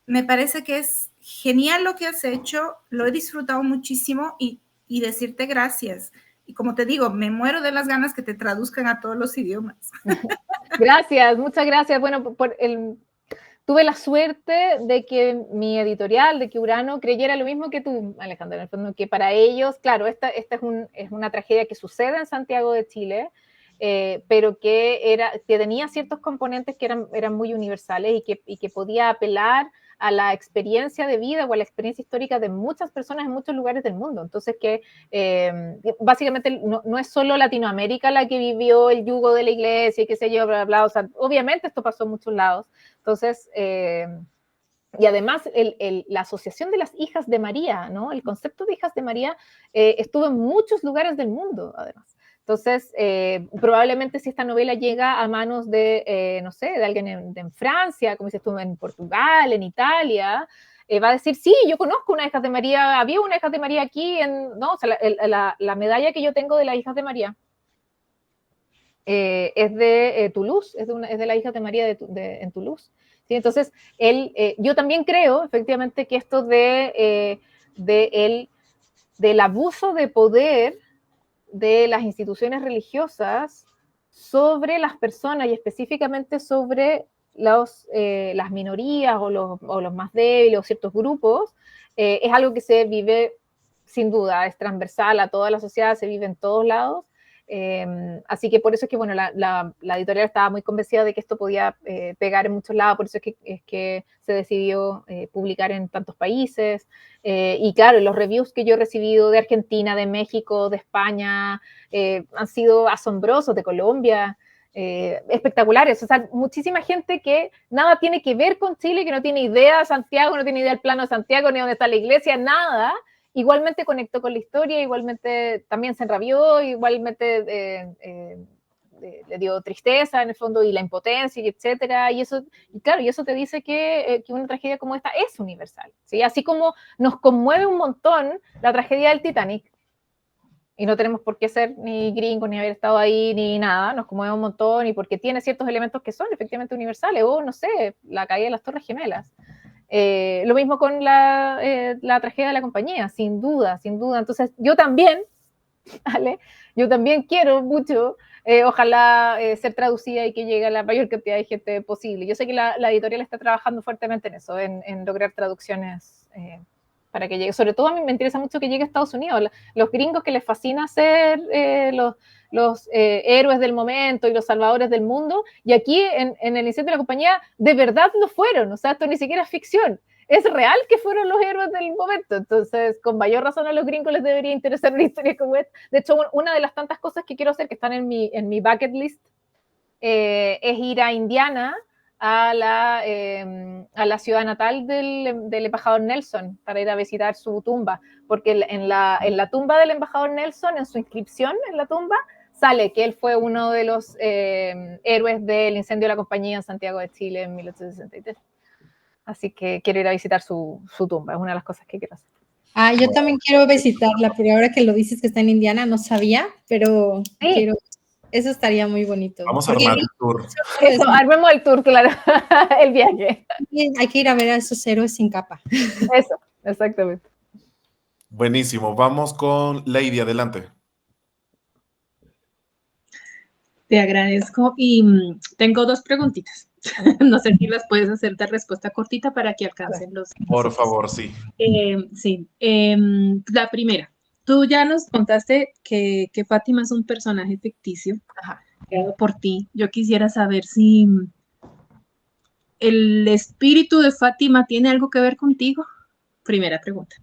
me parece que es genial lo que has hecho, lo he disfrutado muchísimo y decirte gracias. Y como te digo, me muero de las ganas que te traduzcan a todos los idiomas. Gracias, muchas gracias. Bueno, tuve la suerte de que mi editorial, de que Urano creyera lo mismo que tú, Alejandra, en el fondo, que para ellos, claro, esta es una tragedia que sucede en Santiago de Chile, pero que tenía ciertos componentes que eran muy universales y que podía apelar a la experiencia de vida o a la experiencia histórica de muchas personas en muchos lugares del mundo. Entonces, que básicamente no es solo Latinoamérica la que vivió el yugo de la iglesia y qué sé yo, bla, bla, bla. O sea, obviamente esto pasó en muchos lados. Entonces, y además la asociación de las hijas de María, ¿no? El concepto de hijas de María estuvo en muchos lugares del mundo, además. Entonces, probablemente si esta novela llega a manos de, no sé, de alguien en Francia, como dices tú, en Portugal, en Italia, va a decir, sí, yo conozco una hija de María, había una hija de María aquí, no, o sea, la medalla que yo tengo de las hijas de María es de Toulouse, es de la hija de María en Toulouse. ¿Sí? Entonces, yo también creo, efectivamente, que esto del abuso de poder de las instituciones religiosas sobre las personas y específicamente sobre las minorías o los más débiles o ciertos grupos, es algo que se vive sin duda, es transversal a toda la sociedad, se vive en todos lados. Así que por eso es que bueno, la editorial estaba muy convencida de que esto podía pegar en muchos lados, por eso es que se decidió publicar en tantos países. Y claro, los reviews que yo he recibido de Argentina, de México, de España, han sido asombrosos, de Colombia, espectaculares. O sea, muchísima gente que nada tiene que ver con Chile, que no tiene idea de Santiago, no tiene idea del plano de Santiago, ni dónde está la iglesia, nada. Igualmente conectó con la historia, igualmente también se enrabió, igualmente le dio tristeza en el fondo y la impotencia, y etcétera. Y claro, y eso te dice que una tragedia como esta es universal, ¿sí? Así como nos conmueve un montón la tragedia del Titanic, y no tenemos por qué ser ni gringos, ni haber estado ahí, ni nada, nos conmueve un montón, y porque tiene ciertos elementos que son efectivamente universales, o no sé, la caída de las Torres Gemelas. Lo mismo con la tragedia de la compañía, sin duda, sin duda. Entonces, yo también, ¿vale? Yo también quiero mucho, ojalá ser traducida y que llegue a la mayor cantidad de gente posible. Yo sé que la editorial está trabajando fuertemente en eso, en lograr traducciones para que llegue. Sobre todo a mí me interesa mucho que llegue a Estados Unidos. Los gringos que les fascina ser los héroes del momento y los salvadores del mundo, y aquí en el incendio de la compañía de verdad lo fueron, o sea, esto ni siquiera es ficción, es real que fueron los héroes del momento. Entonces con mayor razón a los gringos les debería interesar una historia como esta. De hecho, una de las tantas cosas que quiero hacer, que están en mi bucket list, es ir a Indiana, a la ciudad natal del embajador Nelson, para ir a visitar su tumba, porque en la tumba del embajador Nelson, en su inscripción en la tumba, sale que él fue uno de los héroes del incendio de la compañía en Santiago de Chile en 1863. Así que quiero ir a visitar su tumba, es una de las cosas que quiero hacer. Yo también quiero visitarla, porque ahora que lo dices que está en Indiana, no sabía, pero sí. Eso estaría muy bonito. Vamos a armar el tour. Eso, armemos el tour, claro, el viaje. Hay que ir a ver a esos héroes sin capa. Eso, exactamente. Buenísimo, vamos con Lady, adelante. Te agradezco y tengo dos preguntitas. No sé si las puedes hacer de respuesta cortita para que alcancen los... Por favor, sí. Sí. La primera. Tú ya nos contaste que Fátima es un personaje ficticio creado por ti. Yo quisiera saber si el espíritu de Fátima tiene algo que ver contigo. Primera pregunta.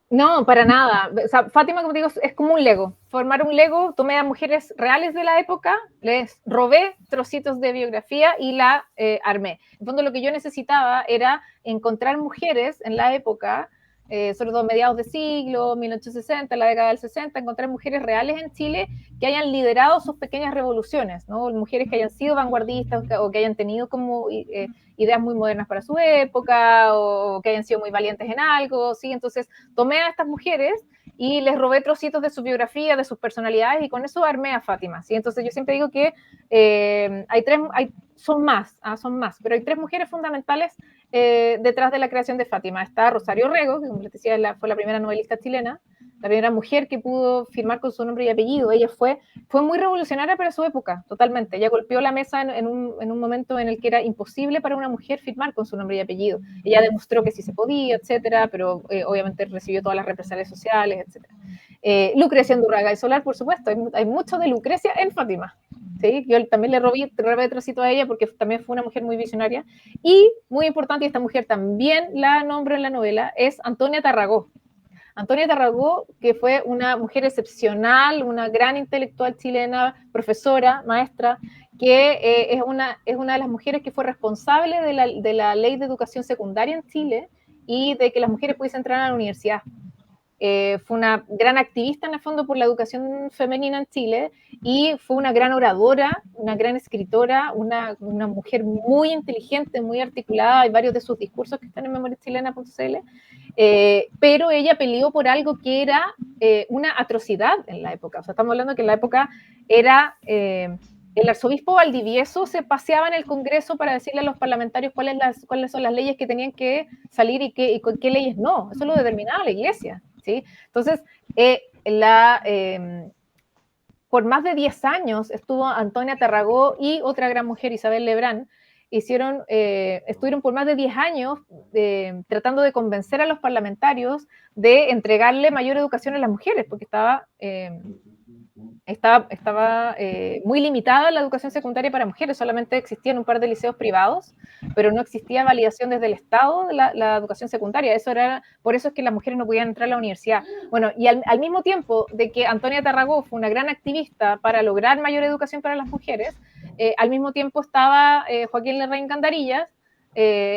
No, para nada. O sea, Fátima, como te digo, es como un Lego. Formar un Lego, tomé a mujeres reales de la época, les robé trocitos de biografía y la armé. En fondo, lo que yo necesitaba era encontrar mujeres en la época, sobre todo mediados de siglo, 1860, la década del 60, encontrar mujeres reales en Chile que hayan liderado sus pequeñas revoluciones, ¿no? Mujeres que hayan sido vanguardistas o que hayan tenido como ideas muy modernas para su época o que hayan sido muy valientes en algo, ¿sí? Entonces tomé a estas mujeres y les robé trocitos de su biografía, de sus personalidades, y con eso armé a Fátima, ¿sí? Entonces yo siempre digo que son más, pero hay tres mujeres fundamentales detrás de la creación de Fátima. Está Rosario Rego, que como les decía, fue la primera novelista chilena, la primera mujer que pudo firmar con su nombre y apellido. Ella fue muy revolucionaria para su época, totalmente. Ella golpeó la mesa en un momento en el que era imposible para una mujer firmar con su nombre y apellido. Ella demostró que sí se podía, etcétera, pero obviamente recibió todas las represalias sociales, etcétera. Lucrecia Andurraga y Solar, por supuesto, hay mucho de Lucrecia en Fátima. ¿Sí? Yo también le robé trocito a ella porque también fue una mujer muy visionaria. Y muy importante, y esta mujer también la nombro en la novela, es Antonia Tarragó. Antonia Tarragó, que fue una mujer excepcional, una gran intelectual chilena, profesora, maestra, que es una de las mujeres que fue responsable de la ley de educación secundaria en Chile y de que las mujeres pudiesen entrar a la universidad. Fue una gran activista en el fondo por la educación femenina en Chile y fue una gran oradora, una gran escritora, una mujer muy inteligente, muy articulada. Hay varios de sus discursos que están en memoriachilena.cl, pero ella peleó por algo que era una atrocidad en la época. O sea, estamos hablando que en la época era... el arzobispo Valdivieso se paseaba en el Congreso para decirle a los parlamentarios cuáles son las leyes que tenían que salir y con qué leyes no. Eso lo determinaba la Iglesia, ¿sí? Entonces, por más de 10 años estuvo Antonia Tarragó y otra gran mujer, Isabel Lebrán, estuvieron por más de 10 años tratando de convencer a los parlamentarios de entregarle mayor educación a las mujeres, porque estaba muy limitada la educación secundaria para mujeres, solamente existían un par de liceos privados, pero no existía validación desde el Estado de la educación secundaria. Por eso es que las mujeres no podían entrar a la universidad. Bueno, y al mismo tiempo de que Antonia Tarragó fue una gran activista para lograr mayor educación para las mujeres, al mismo tiempo estaba Joaquín Larraín Gandarillas,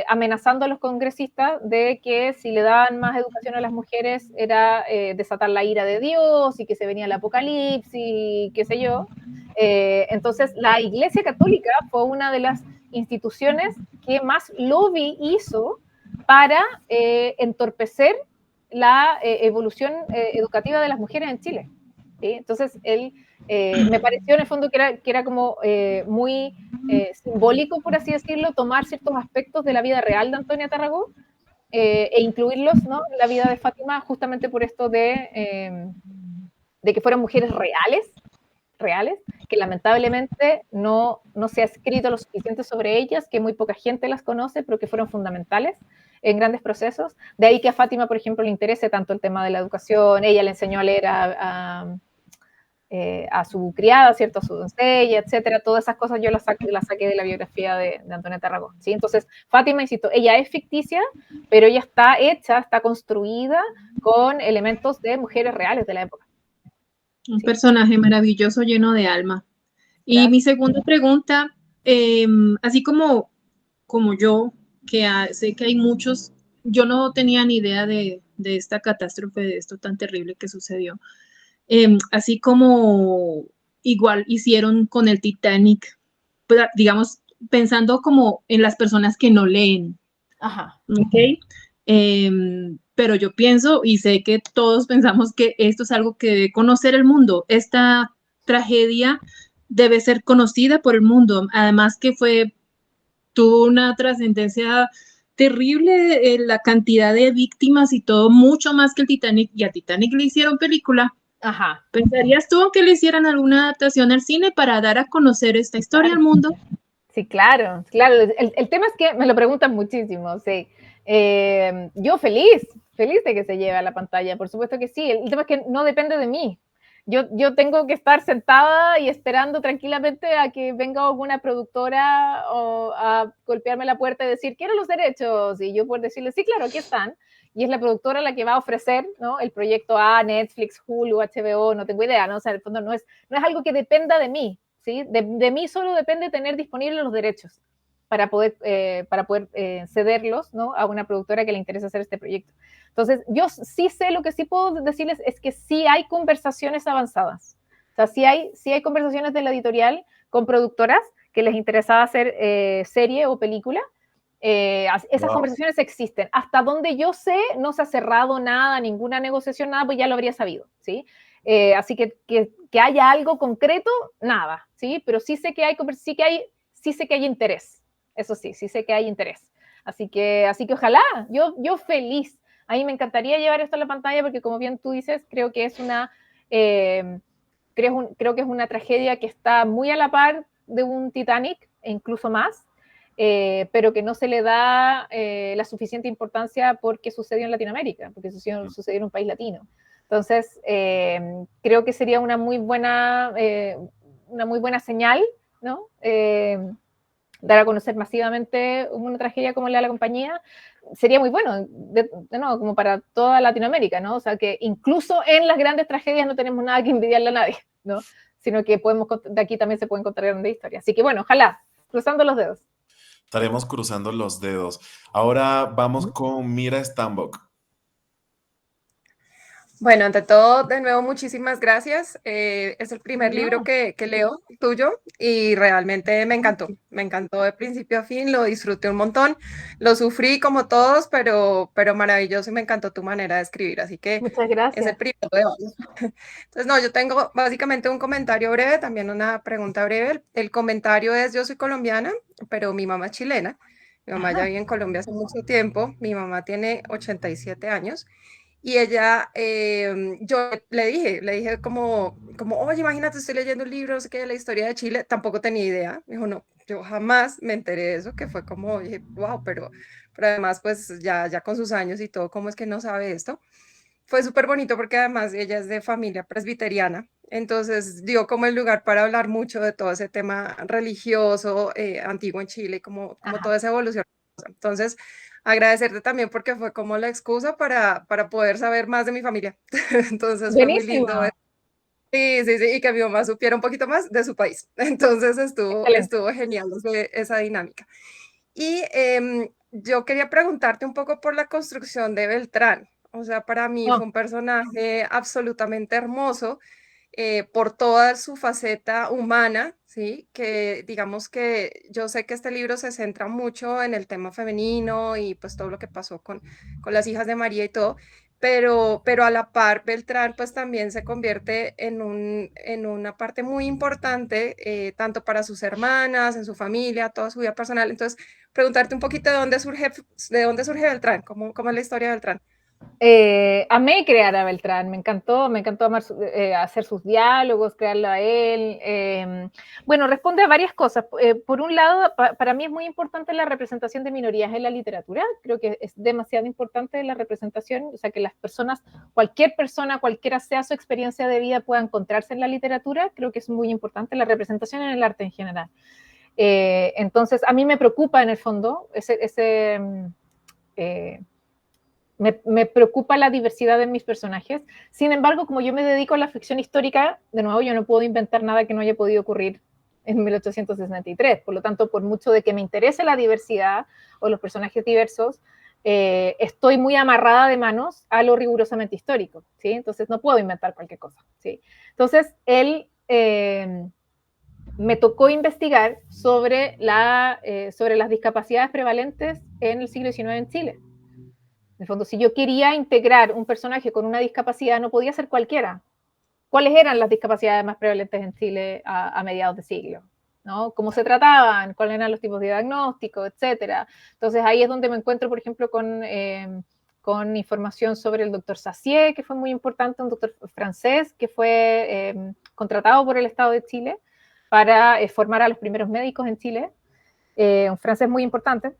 amenazando a los congresistas de que si le daban más educación a las mujeres era desatar la ira de Dios y que se venía el apocalipsis y qué sé yo. Entonces la Iglesia Católica fue una de las instituciones que más lobby hizo para entorpecer la evolución educativa de las mujeres en Chile, ¿sí? Entonces me pareció en el fondo que era como muy simbólico, por así decirlo, tomar ciertos aspectos de la vida real de Antonia Tarragó e incluirlos, ¿no?, en la vida de Fátima, justamente por esto de que fueran mujeres reales, que lamentablemente no se ha escrito lo suficiente sobre ellas, que muy poca gente las conoce, pero que fueron fundamentales en grandes procesos. De ahí que a Fátima, por ejemplo, le interese tanto el tema de la educación. Ella le enseñó a leer a su criada, ¿cierto?, a su doncella, etcétera. Todas esas cosas yo las saqué de la biografía de Antonia Tarragó, ¿sí? Entonces, Fátima, insisto, ella es ficticia, pero ella está construida con elementos de mujeres reales de la época. Un personaje maravilloso, lleno de alma. Y mi segunda pregunta, así como yo, que sé que hay muchos, yo no tenía ni idea de esta catástrofe, de esto tan terrible que sucedió. Así como igual hicieron con el Titanic, digamos, pensando como en las personas que no leen. Ajá. ¿Ok? Pero yo pienso y sé que todos pensamos que esto es algo que debe conocer el mundo. Esta tragedia debe ser conocida por el mundo. Además que tuvo una trascendencia terrible, la cantidad de víctimas y todo, mucho más que el Titanic. Y a Titanic le hicieron película. Ajá. ¿Pensarías tú que le hicieran alguna adaptación al cine para dar a conocer esta historia al mundo? Sí, claro, claro. El tema es que me lo preguntan muchísimo, sí. Yo feliz de que se lleve a la pantalla, por supuesto que sí. El tema es que no depende de mí. Yo tengo que estar sentada y esperando tranquilamente a que venga alguna productora o a golpearme la puerta y decir, quiero los derechos, y yo poder decirle, sí, claro, aquí están. Y es la productora la que va a ofrecer, ¿no?, el proyecto a Netflix, Hulu, HBO, no tengo idea, ¿no? O sea, en el fondo no es algo que dependa de mí, ¿sí? De mí solo depende tener disponibles los derechos para poder cederlos, ¿no?, a una productora que le interesa hacer este proyecto. Entonces, yo sí sé, lo que sí puedo decirles es que sí hay conversaciones avanzadas. O sea, sí hay conversaciones de la editorial con productoras que les interesaba hacer serie o película. Esas conversaciones existen. Hasta donde yo sé, no se ha cerrado nada, ninguna negociación, nada, pues ya lo habría sabido, ¿sí? Así que haya algo concreto, nada, ¿sí? Pero sí sé que hay interés. Eso sí sé que hay interés. Así que ojalá, yo feliz. A mí me encantaría llevar esto a la pantalla porque, como bien tú dices, creo que es una tragedia que está muy a la par de un Titanic, e incluso más, pero que no se le da la suficiente importancia porque sucedió en Latinoamérica, porque sucedió en un país latino. Entonces, creo que sería una muy buena señal, ¿no? Dar a conocer masivamente una tragedia como la de la compañía, sería muy bueno, nuevo, como para toda Latinoamérica, ¿no? O sea, que incluso en las grandes tragedias no tenemos nada que envidiarle a nadie, ¿no? Sino que de aquí también se pueden contar grandes historias. Así que bueno, ojalá, cruzando los dedos. Estaremos cruzando los dedos. Ahora vamos con Mira Stambok. Bueno, ante todo, de nuevo, muchísimas gracias. Es el primer libro que leo tuyo y realmente me encantó de principio a fin, lo disfruté un montón, lo sufrí como todos, pero maravilloso y me encantó tu manera de escribir, así que muchas gracias. Es el primero de varios. Entonces, no, yo tengo básicamente un comentario breve, también una pregunta breve. El comentario es, yo soy colombiana, pero mi mamá es chilena. Mi mamá ya vive en Colombia hace mucho tiempo, mi mamá tiene 87 años. Y ella, yo le dije como, oye, imagínate, estoy leyendo un libro, no sé qué, de la historia de Chile, tampoco tenía idea. Me dijo, no, yo jamás me enteré de eso, que fue como, oye, wow, pero además, pues ya con sus años y todo, ¿cómo es que no sabe esto? Fue súper bonito porque además ella es de familia presbiteriana, entonces dio como el lugar para hablar mucho de todo ese tema religioso antiguo en Chile, como toda esa evolución. Entonces, agradecerte también porque fue como la excusa para poder saber más de mi familia. Entonces fue muy lindo. Sí, y que mi mamá supiera un poquito más de su país. Entonces estuvo genial esa dinámica. Y yo quería preguntarte un poco por la construcción de Beltrán. O sea, para mí fue un personaje absolutamente hermoso por toda su faceta humana, ¿sí? Que digamos que yo sé que este libro se centra mucho en el tema femenino y pues todo lo que pasó con las hijas de María y todo, pero a la par Beltrán pues también se convierte en una parte muy importante, tanto para sus hermanas, en su familia, toda su vida personal. Entonces, preguntarte un poquito de dónde surge Beltrán, cómo es la historia de Beltrán. Amé crear a Beltrán, me encantó hacer sus diálogos, crearlo a él. Bueno, responde a varias cosas. Por un lado, para mí es muy importante la representación de minorías en la literatura. Creo que es demasiado importante la representación, o sea, que las personas, cualquiera sea su experiencia de vida, pueda encontrarse en la literatura. Creo que es muy importante la representación en el arte en general. Entonces, a mí me preocupa en el fondo me preocupa la diversidad de mis personajes. Sin embargo, como yo me dedico a la ficción histórica, de nuevo, yo no puedo inventar nada que no haya podido ocurrir en 1863. Por lo tanto, por mucho de que me interese la diversidad o los personajes diversos, estoy muy amarrada de manos a lo rigurosamente histórico, ¿sí? Entonces, no puedo inventar cualquier cosa, ¿sí? Entonces, me tocó investigar sobre las discapacidades prevalentes en el siglo XIX en Chile. En el fondo, si yo quería integrar un personaje con una discapacidad, no podía ser cualquiera. ¿Cuáles eran las discapacidades más prevalentes en Chile a mediados de siglo? ¿No? ¿Cómo se trataban? ¿Cuáles eran los tipos de diagnóstico? Etcétera. Entonces, ahí es donde me encuentro, por ejemplo, con información sobre el doctor Sassier, que fue muy importante, un doctor francés que fue contratado por el Estado de Chile para formar a los primeros médicos en Chile. un francés muy importante.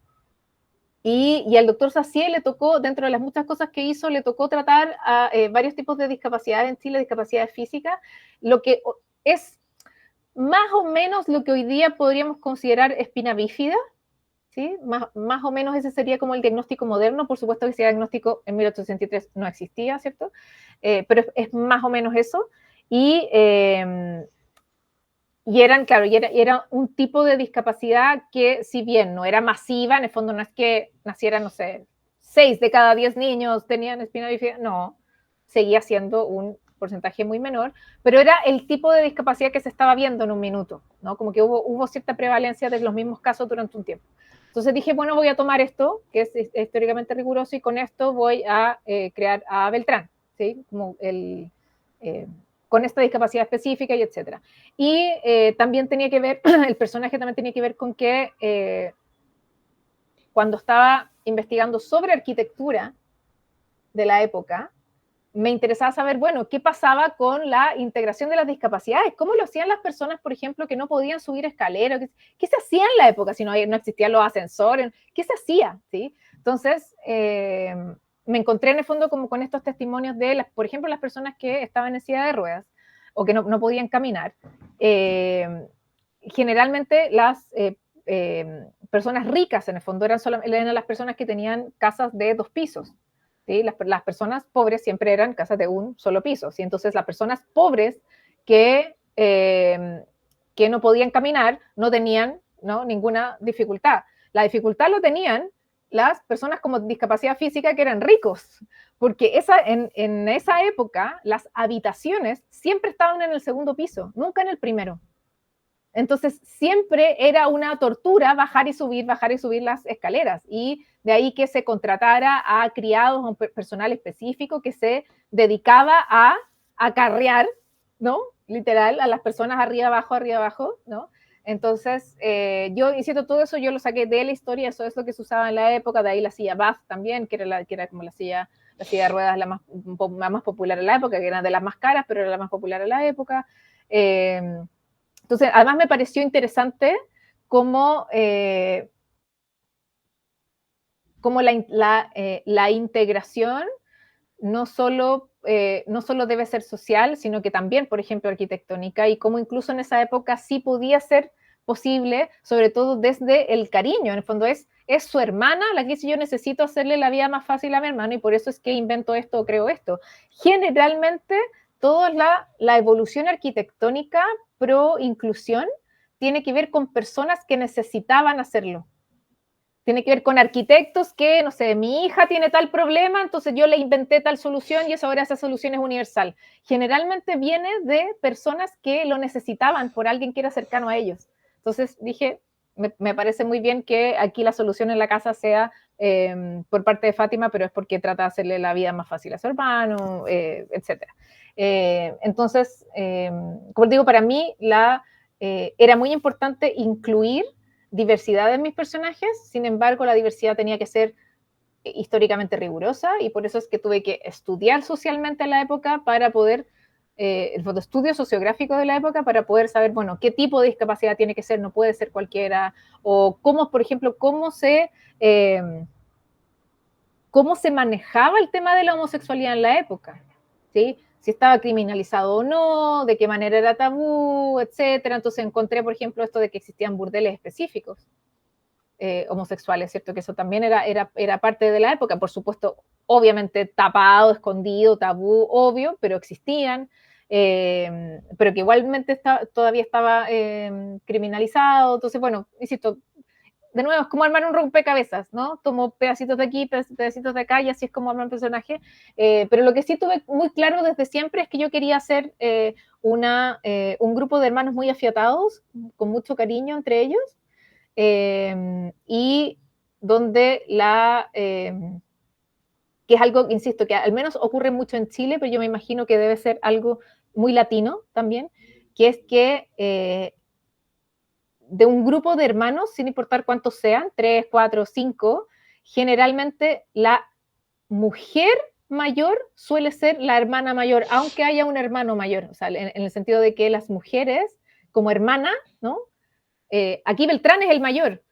Y al doctor Sassier le tocó, dentro de las muchas cosas que hizo, le tocó tratar a varios tipos de discapacidades en Chile, discapacidades físicas, lo que es más o menos lo que hoy día podríamos considerar espina bífida, ¿sí? Más o menos ese sería como el diagnóstico moderno. Por supuesto que ese diagnóstico en 1863 no existía, ¿cierto? Pero es más o menos eso. Y eran, claro, y era un tipo de discapacidad que, si bien no era masiva, en el fondo no es que nacieran, no sé, 6 de cada 10 niños tenían espina bífida, no, seguía siendo un porcentaje muy menor, pero era el tipo de discapacidad que se estaba viendo en un minuto, ¿no? Como que hubo cierta prevalencia de los mismos casos durante un tiempo. Entonces dije, bueno, voy a tomar esto, que es históricamente riguroso, y con esto voy a crear a Beltrán, ¿sí? Como con esta discapacidad específica y etcétera. Y también tenía que ver, el personaje también tenía que ver con que cuando estaba investigando sobre arquitectura de la época, me interesaba saber, bueno, qué pasaba con la integración de las discapacidades, cómo lo hacían las personas, por ejemplo, que no podían subir escaleras, qué se hacía en la época si no existían los ascensores, qué se hacía, ¿sí? Entonces, me encontré en el fondo como con estos testimonios de, por ejemplo, las personas que estaban en silla de ruedas o que no podían caminar. Generalmente las personas ricas, en el fondo, eran las personas que tenían casas de 2 pisos. ¿Sí? Las personas pobres siempre eran casas de un solo piso, ¿sí? Entonces las personas pobres que no podían caminar no tenían, ¿no?, ninguna dificultad. La dificultad lo tenían las personas con discapacidad física que eran ricos, porque en esa época las habitaciones siempre estaban en el segundo piso, nunca en el primero. Entonces, siempre era una tortura bajar y subir las escaleras. Y de ahí que se contratara a criados, a un personal específico que se dedicaba a acarrear, ¿no? Literal, a las personas arriba, abajo, ¿no? Entonces, yo, insisto, todo eso yo lo saqué de la historia, eso es lo que se usaba en la época, de ahí la silla Bath también, que era como la silla de ruedas la más popular en la época, que era de las más caras, pero era la más popular en la época. Entonces, además me pareció interesante cómo la integración no solo debe ser social, sino que también, por ejemplo, arquitectónica, y cómo incluso en esa época sí podía ser posible, sobre todo desde el cariño. En el fondo es su hermana la que dice, yo necesito hacerle la vida más fácil a mi hermano y por eso es que invento esto o creo esto. Generalmente, toda la evolución arquitectónica pro inclusión tiene que ver con personas que necesitaban hacerlo. Tiene que ver con arquitectos que, no sé, mi hija tiene tal problema, entonces yo le inventé tal solución y ahora esa solución es universal. Generalmente viene de personas que lo necesitaban por alguien que era cercano a ellos. Entonces dije, me parece muy bien que aquí la solución en la casa sea por parte de Fátima, pero es porque trata de hacerle la vida más fácil a su hermano, etc. Entonces, como digo, para mí era muy importante incluir diversidad en mis personajes, sin embargo, la diversidad tenía que ser históricamente rigurosa y por eso es que tuve que estudiar socialmente en la época para poder, el fotoestudio sociográfico de la época para poder saber, bueno, qué tipo de discapacidad tiene que ser, no puede ser cualquiera, o cómo, por ejemplo, cómo se manejaba el tema de la homosexualidad en la época, ¿sí? Si estaba criminalizado o no, de qué manera era tabú, etcétera. Entonces encontré, por ejemplo, esto de que existían burdeles específicos homosexuales, ¿cierto? Que eso también era parte de la época, por supuesto, obviamente tapado, escondido, tabú, obvio, pero existían, pero que igualmente todavía estaba criminalizado. Entonces, bueno, insisto, de nuevo, es como armar un rompecabezas, ¿no? Tomo pedacitos de aquí, pedacitos de acá, y así es como armar un personaje. Pero lo que sí tuve muy claro desde siempre es que yo quería hacer un grupo de hermanos muy afiatados, con mucho cariño entre ellos, y donde que es algo, insisto, que al menos ocurre mucho en Chile, pero yo me imagino que debe ser algo muy latino también, que es que de un grupo de hermanos, sin importar cuántos sean, 3, 4, 5, generalmente la mujer mayor suele ser la hermana mayor, aunque haya un hermano mayor, o sea, en el sentido de que las mujeres, como hermana, ¿no? Aquí Beltrán es el mayor,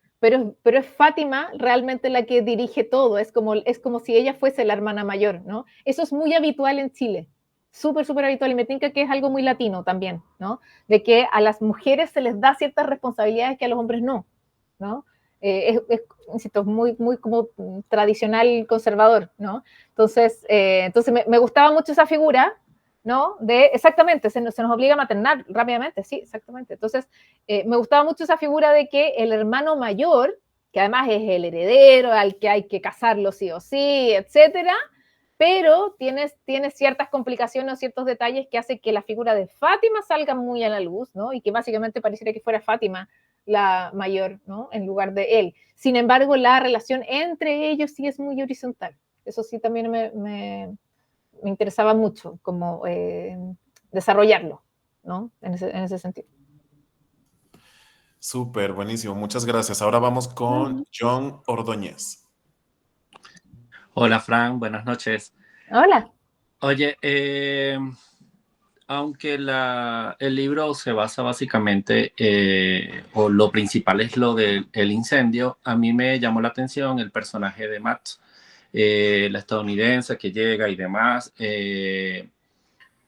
pero es Fátima realmente la que dirige todo, es como si ella fuese la hermana mayor, ¿no? Eso es muy habitual en Chile, súper, súper habitual, y me tinca que es algo muy latino también, ¿no? De que a las mujeres se les da ciertas responsabilidades que a los hombres no, ¿no? Insisto, es muy, muy como tradicional conservador, ¿no? Entonces me gustaba mucho esa figura, ¿no? Exactamente, se nos obliga a maternar rápidamente, sí, exactamente. Entonces, me gustaba mucho esa figura de que el hermano mayor, que además es el heredero, al que hay que casarlo sí o sí, etcétera, pero tiene ciertas complicaciones o ciertos detalles que hacen que la figura de Fátima salga muy a la luz, ¿no? Y que básicamente pareciera que fuera Fátima la mayor, ¿no? En lugar de él. Sin embargo, la relación entre ellos sí es muy horizontal. Eso sí también me interesaba mucho como desarrollarlo, ¿no? En ese sentido. Súper, buenísimo. Muchas gracias. Ahora vamos con John Ordóñez. Hola, Fran. Buenas noches. Hola. Oye, aunque el libro se basa básicamente, o lo principal es lo del incendio, a mí me llamó la atención el personaje de Matt, la estadounidense que llega y demás.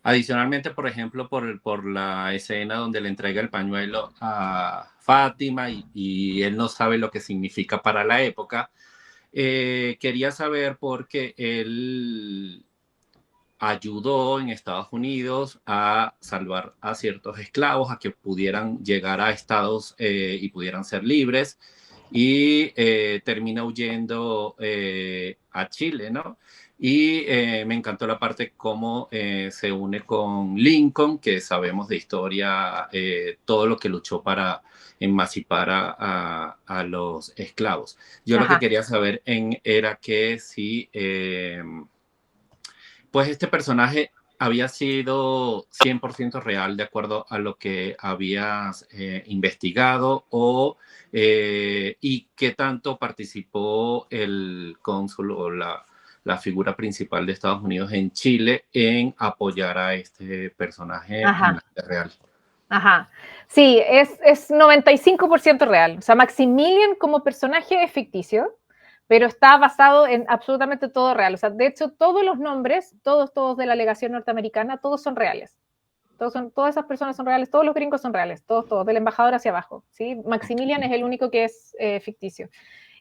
Adicionalmente, por ejemplo, por la escena donde le entrega el pañuelo a Fátima y él no sabe lo que significa para la época. Quería saber por qué él ayudó en Estados Unidos a salvar a ciertos esclavos, a que pudieran llegar a Estados y pudieran ser libres, y termina huyendo a Chile, ¿no? Y me encantó la parte cómo se une con Lincoln, que sabemos de historia todo lo que luchó para emancipar a los esclavos. Yo lo que quería saber era que si... pues este personaje había sido 100% real de acuerdo a lo que habías investigado y qué tanto participó el cónsul o la figura principal de Estados Unidos en Chile en apoyar a este personaje en la vida real. Ajá. Sí, es 95% real. O sea, Maximilian como personaje es ficticio, pero está basado en absolutamente todo real. O sea, de hecho, todos los nombres, todos de la legación norteamericana, todos son reales. Todas esas personas son reales, todos los gringos son reales, todos, del embajador hacia abajo, ¿sí? Maximilian es el único que es ficticio.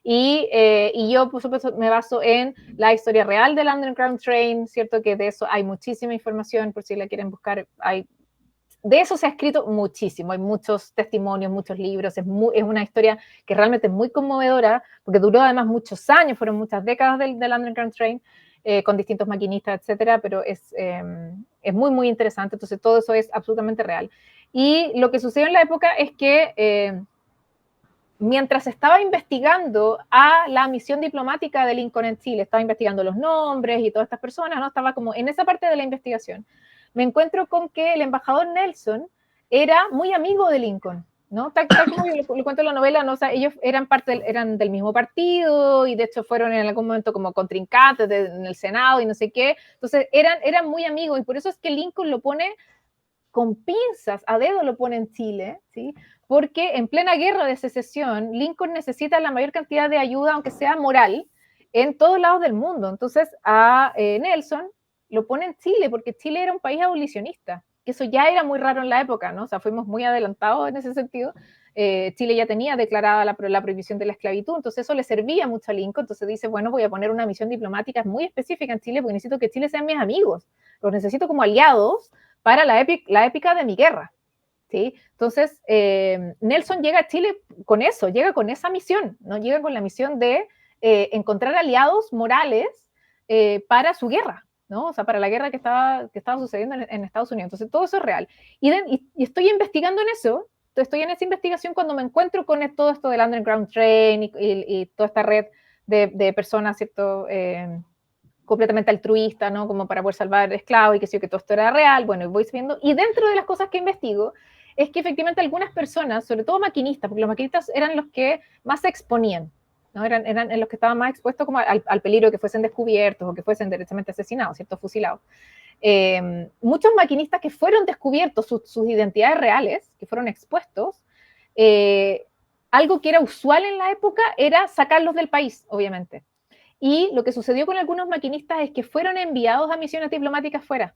Y yo, por supuesto, me baso en la historia real del Underground Train, ¿cierto? Que de eso hay muchísima información, por si la quieren buscar, de eso se ha escrito muchísimo, hay muchos testimonios, muchos libros, es una historia que realmente es muy conmovedora, porque duró además muchos años, fueron muchas décadas del Underground Train, con distintos maquinistas, etcétera, pero es muy, muy interesante, entonces todo eso es absolutamente real. Y lo que sucedió en la época es que mientras estaba investigando a la misión diplomática de Lincoln en Chile, estaba investigando los nombres y todas estas personas, ¿no? Estaba como en esa parte de la investigación, me encuentro con que el embajador Nelson era muy amigo de Lincoln, ¿no? Tal como yo lo cuento en la novela, ¿no? O sea, ellos eran del mismo partido y de hecho fueron en algún momento como contrincantes en el Senado y no sé qué. Entonces eran muy amigos y por eso es que Lincoln lo pone con pinzas, a dedo lo pone en Chile, ¿sí? Porque en plena guerra de secesión, Lincoln necesita la mayor cantidad de ayuda, aunque sea moral, en todos lados del mundo. Entonces a Nelson lo pone en Chile, porque Chile era un país abolicionista, que eso ya era muy raro en la época, ¿no? O sea, fuimos muy adelantados en ese sentido. Chile ya tenía declarada la prohibición de la esclavitud, entonces eso le servía mucho a Lincoln, entonces dice, bueno, voy a poner una misión diplomática muy específica en Chile, porque necesito que Chile sean mis amigos, los necesito como aliados para la épica de mi guerra, ¿sí? Entonces, Nelson llega a Chile con eso, llega con esa misión, ¿no? Llega con la misión de encontrar aliados morales para su guerra, ¿no? O sea, para la guerra que estaba sucediendo en Estados Unidos. Entonces, todo eso es real. Y estoy investigando en eso, estoy en esa investigación cuando me encuentro con todo esto del Underground Train y toda esta red de personas, ¿cierto?, completamente altruista, ¿no? Como para poder salvar esclavos y que sí, que todo esto era real. Bueno, voy sabiendo. Y dentro de las cosas que investigo es que efectivamente algunas personas, sobre todo maquinistas, porque los maquinistas eran los que más se exponían, ¿no? Eran los que estaban más expuestos como al peligro de que fuesen descubiertos o que fuesen directamente asesinados, ¿cierto? Fusilados. Muchos maquinistas que fueron descubiertos, sus identidades reales, que fueron expuestos, algo que era usual en la época era sacarlos del país, obviamente. Y lo que sucedió con algunos maquinistas es que fueron enviados a misiones diplomáticas fuera.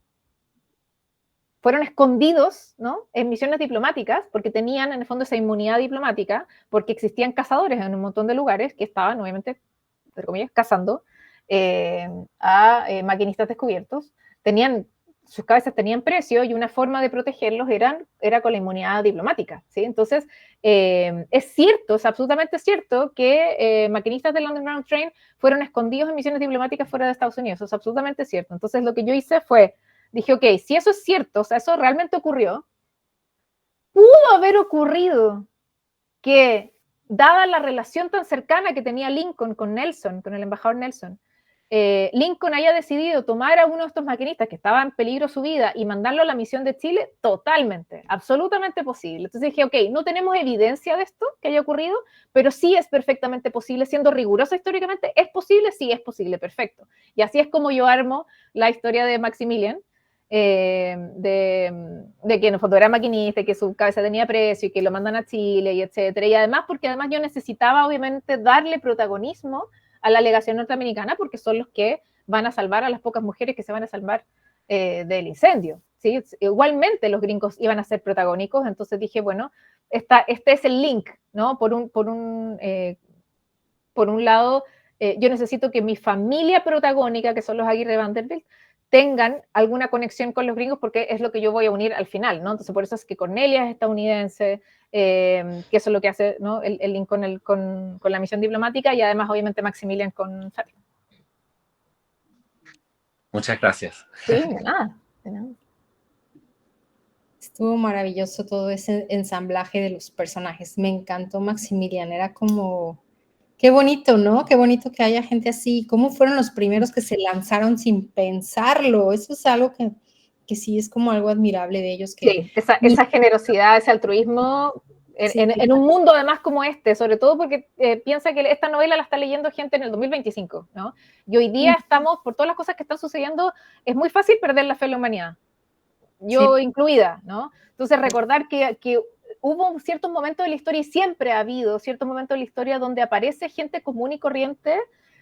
Fueron escondidos, ¿no?, en misiones diplomáticas porque tenían en el fondo esa inmunidad diplomática, porque existían cazadores en un montón de lugares que estaban, obviamente, entre comillas, cazando a maquinistas descubiertos. Sus cabezas tenían precio y una forma de protegerlos era con la inmunidad diplomática, ¿sí? Entonces, es cierto, es absolutamente cierto que maquinistas del Underground Train fueron escondidos en misiones diplomáticas fuera de Estados Unidos, eso es absolutamente cierto. Entonces, lo que yo hice fue, dije, ok, si eso es cierto, o sea, eso realmente ocurrió, pudo haber ocurrido que, dada la relación tan cercana que tenía Lincoln con Nelson, con el embajador Nelson, Lincoln haya decidido tomar a uno de estos maquinistas que estaba en peligro su vida y mandarlo a la misión de Chile, totalmente, absolutamente posible. Entonces dije, ok, no tenemos evidencia de esto que haya ocurrido, pero sí es perfectamente posible, siendo rigurosa históricamente, ¿es posible? Sí, es posible, perfecto. Y así es como yo armo la historia de Maximilian, de que en el fondo era maquinista, que su cabeza tenía precio y que lo mandan a Chile y etcétera. Y además, porque además yo necesitaba obviamente darle protagonismo a la legación norteamericana, porque son los que van a salvar a las pocas mujeres que se van a salvar del incendio, ¿sí? Igualmente los gringos iban a ser protagónicos, entonces dije, bueno, este es el link, ¿no? Por un lado, yo necesito que mi familia protagónica, que son los Aguirre Vanderbilt, tengan alguna conexión con los gringos, porque es lo que yo voy a unir al final, ¿no? Entonces, por eso es que Cornelia es estadounidense, que eso es lo que hace, ¿no?, el link con la misión diplomática, y además, obviamente, Maximilian con Fátima. Muchas gracias. Sí, de nada, de nada. Estuvo maravilloso todo ese ensamblaje de los personajes. Me encantó Maximilian, era como... Qué bonito, ¿no? Qué bonito que haya gente así. ¿Cómo fueron los primeros que se lanzaron sin pensarlo? Eso es algo que sí es como algo admirable de ellos. Sí, esa generosidad, ese altruismo, en un mundo además como este, sobre todo porque piensa que esta novela la está leyendo gente en el 2025, ¿no? Y hoy día estamos, por todas las cosas que están sucediendo, es muy fácil perder la fe en la humanidad, yo incluida, ¿no? Entonces recordar que hubo ciertos momentos de la historia, y siempre ha habido ciertos momentos de la historia donde aparece gente común y corriente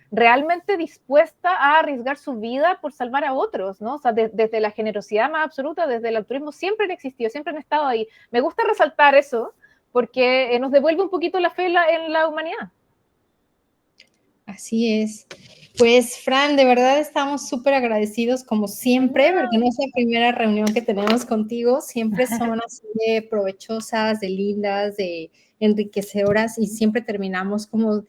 realmente dispuesta a arriesgar su vida por salvar a otros, ¿no? O sea, desde la generosidad más absoluta, desde el altruismo, siempre han existido, siempre han estado ahí. Me gusta resaltar eso porque nos devuelve un poquito la fe en la humanidad. Así es. Pues, Fran, de verdad estamos súper agradecidos como siempre, porque no es la primera reunión que tenemos contigo, siempre son así de provechosas, de lindas, de enriquecedoras, y siempre terminamos como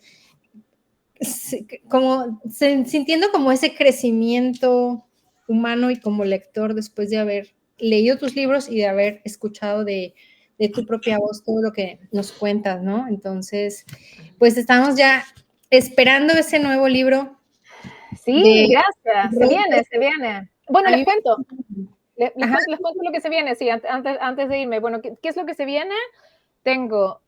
sintiendo como ese crecimiento humano y como lector después de haber leído tus libros y de haber escuchado de tu propia voz todo lo que nos cuentas, ¿no? Entonces, pues estamos ya esperando ese nuevo libro. Sí, gracias. Se viene. Bueno, les cuento. Les cuento lo que se viene, sí, antes de irme. Bueno, ¿qué es lo que se viene? Tengo,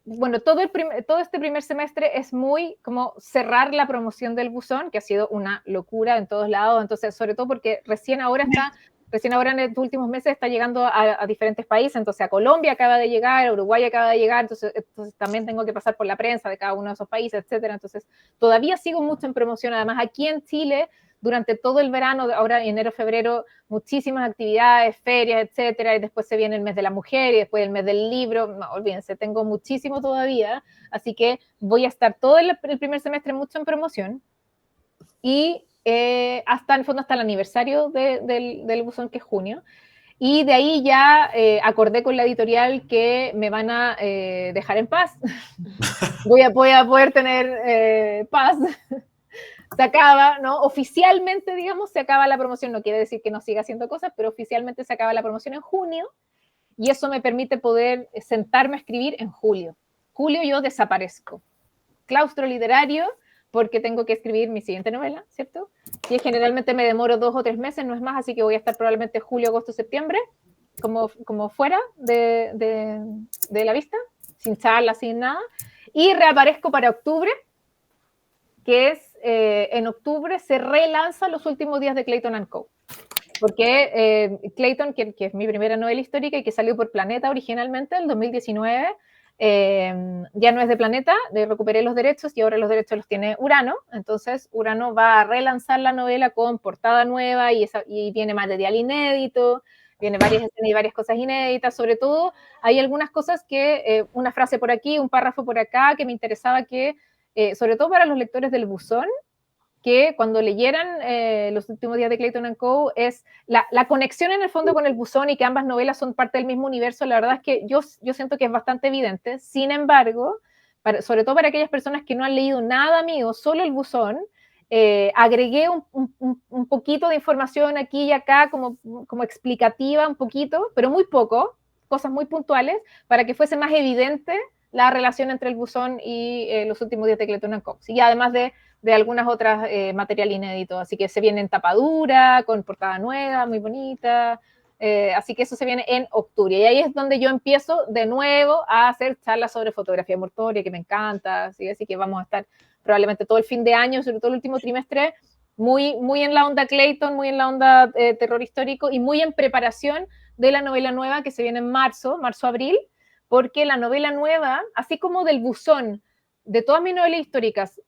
bueno, todo este primer semestre es muy como cerrar la promoción del buzón, que ha sido una locura en todos lados, entonces, sobre todo porque recién ahora en estos últimos meses está llegando a diferentes países, entonces a Colombia acaba de llegar, a Uruguay acaba de llegar, entonces también tengo que pasar por la prensa de cada uno de esos países, etcétera, entonces todavía sigo mucho en promoción, además aquí en Chile, durante todo el verano, ahora enero, febrero, muchísimas actividades, ferias, etcétera, y después se viene el mes de la mujer y después el mes del libro, no, olvídense, tengo muchísimo todavía, así que voy a estar todo el primer semestre mucho en promoción, y hasta, en el fondo, hasta el aniversario del buzón, que es junio, y de ahí ya acordé con la editorial que me van a dejar en paz, voy a poder tener paz. Se acaba, ¿no? Oficialmente, digamos, se acaba la promoción, no quiere decir que no siga haciendo cosas, pero oficialmente se acaba la promoción en junio, y eso me permite poder sentarme a escribir en julio. Julio yo desaparezco. Claustro literario, porque tengo que escribir mi siguiente novela, ¿cierto? Y generalmente me demoro 2 o 3 meses, no es más, así que voy a estar probablemente julio, agosto, septiembre, como fuera de la vista, sin charla, sin nada, y reaparezco para octubre, que es, en octubre se relanza Los últimos días de Clayton & Co. Porque Clayton, que es mi primera novela histórica y que salió por Planeta originalmente en 2019, ya no es de Planeta, recuperé los derechos y ahora los derechos los tiene Urano, entonces Urano va a relanzar la novela con portada nueva y viene material inédito, viene varias escenas y varias cosas inéditas, sobre todo hay algunas cosas que, una frase por aquí, un párrafo por acá, que me interesaba que, sobre todo para los lectores del Buzón, que cuando leyeran Los últimos días de Clayton Co. es la conexión en el fondo con el Buzón y que ambas novelas son parte del mismo universo, la verdad es que yo siento que es bastante evidente. Sin embargo, sobre todo para aquellas personas que no han leído nada mío, solo el Buzón, agregué un poquito de información aquí y acá como explicativa, un poquito, pero muy poco, cosas muy puntuales, para que fuese más evidente la relación entre el Buzón y Los últimos días de Clayton Co. Y además de algunas otras material inédito, así que se viene en tapadura, con portada nueva, muy bonita, así que eso se viene en octubre, y ahí es donde yo empiezo de nuevo a hacer charlas sobre fotografía mortuoria, que me encanta, así que vamos a estar probablemente todo el fin de año, sobre todo el último trimestre, muy, muy en la onda Clayton, muy en la onda terror histórico, y muy en preparación de la novela nueva que se viene en marzo-abril, porque la novela nueva, así como del Buzón, de todas mis novelas históricas,